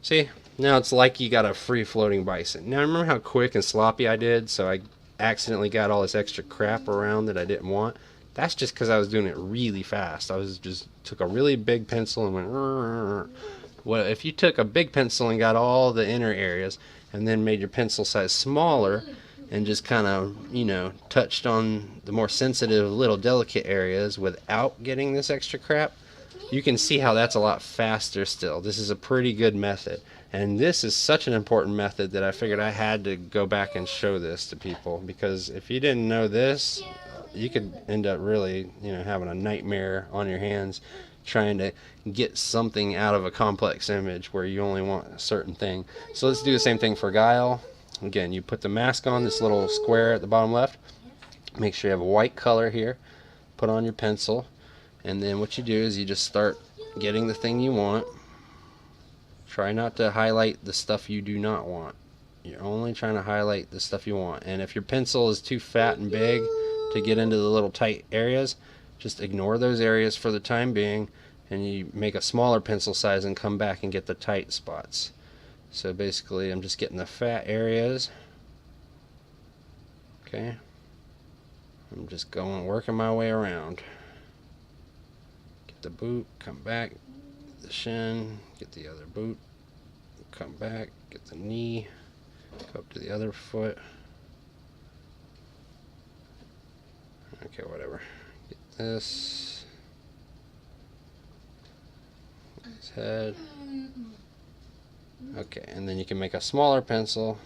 See, now it's like you got a free floating bison. Now remember how quick and sloppy I did, so I accidentally got all this extra crap around that I didn't want? That's just because I was doing it really fast. I was just took a really big pencil and went rrr. Well, if you took a big pencil and got all the inner areas and then made your pencil size smaller and just kind of, you know, touched on the more sensitive little delicate areas without getting this extra crap, you can see how that's a lot faster still. This is a pretty good method. And this is such an important method that I figured I had to go back and show this to people, because if you didn't know this, you could end up really, having a nightmare on your hands trying to get something out of a complex image where you only want a certain thing. So let's do the same thing for Guile. Again, you put the mask on, this little square at the bottom left. Make sure you have a white color here. Put on your pencil, and then what you do is you just start getting the thing you want. Try not to highlight the stuff you do not want. You're only trying to highlight the stuff you want. And if your pencil is too fat and big to get into the little tight areas, just ignore those areas for the time being, and you make a smaller pencil size and come back and get the tight spots. So basically I'm just getting the fat areas. Okay, I'm just working my way around. Get the boot, come back, get the shin, get the other boot, come back, get the knee, go up to the other foot. Okay, whatever. Get this. His head. Okay, and then you can make a smaller pencil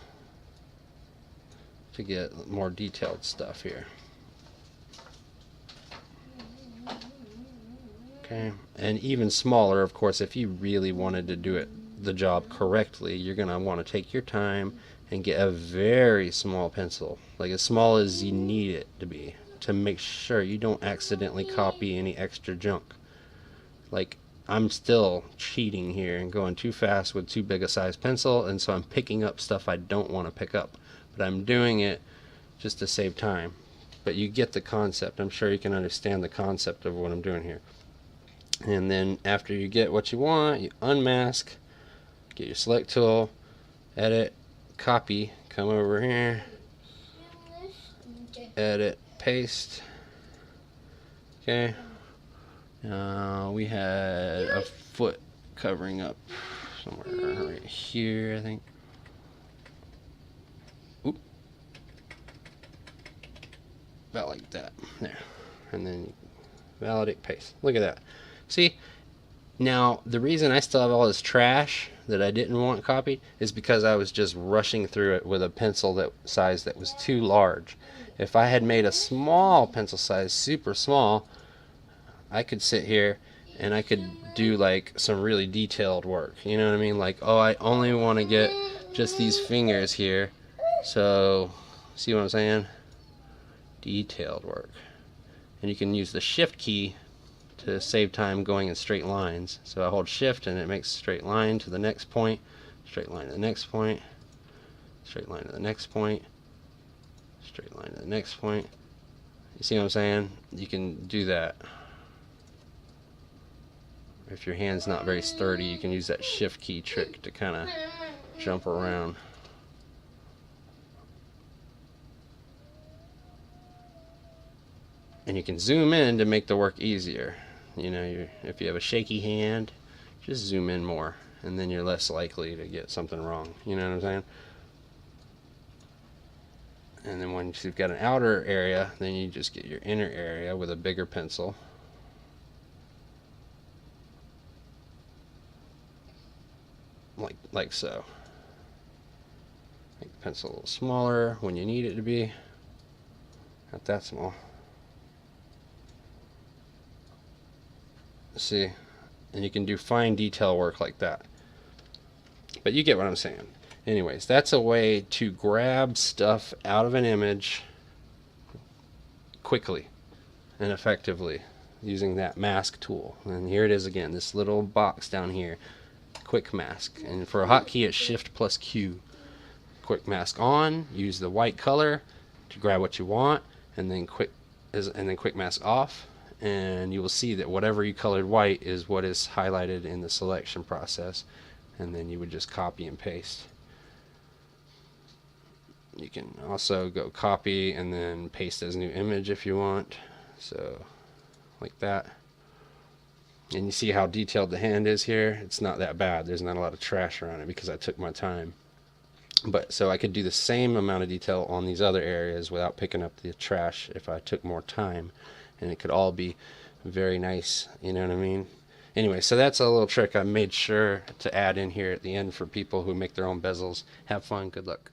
to get more detailed stuff here. Okay, and even smaller, of course, if you really wanted to do the job correctly, you're going to want to take your time and get a very small pencil, like as small as you need it to be, to make sure you don't accidentally copy any extra junk. Like, I'm still cheating here and going too fast with too big a size pencil, and so I'm picking up stuff I don't want to pick up, but I'm doing it just to save time. But you get the concept. I'm sure you can understand the concept of what I'm doing here. And then after you get what you want, you unmask, get your select tool, edit, copy, come over here, edit, paste. Okay, we had a foot covering up somewhere right here, I think. Oop. About like that. There. And then validate, paste. Look at that. See, now the reason I still have all this trash that I didn't want copied is because I was just rushing through it with a pencil size that was too large. If I had made a small pencil size, super small, I could sit here and I could do like some really detailed work. You know what I mean? Like, oh, I only want to get just these fingers here. So, see what I'm saying? Detailed work. And you can use the shift key to save time going in straight lines. So I hold shift and it makes a straight line to the next point, straight line to the next point, straight line to the next point, straight line to the next point. You see what I'm saying? You can do that. If your hand's not very sturdy, you can use that shift key trick to kind of jump around. And you can zoom in to make the work easier. You know, if you have a shaky hand, just zoom in more, and then you're less likely to get something wrong. You know what I'm saying? And then once you've got an outer area, then you just get your inner area with a bigger pencil. Like so. Make the pencil a little smaller when you need it to be. Not that small. See, and you can do fine detail work like that. But you get what I'm saying. Anyways, that's a way to grab stuff out of an image quickly and effectively using that mask tool. And here it is again, this little box down here, quick mask. And for a hotkey, it's Shift plus Q. Quick mask on, use the white color to grab what you want, and then quick mask off. And you will see that whatever you colored white is what is highlighted in the selection process, and then you would just copy and paste. You can also go copy and then paste as new image if you want, so like that. And you see how detailed the hand is here. It's not that bad. There's not a lot of trash around it because I took my time. But so I could do the same amount of detail on these other areas without picking up the trash if I took more time. And it could all be very nice, you know what I mean? Anyway, so that's a little trick I made sure to add in here at the end for people who make their own bezels. Have fun, good luck.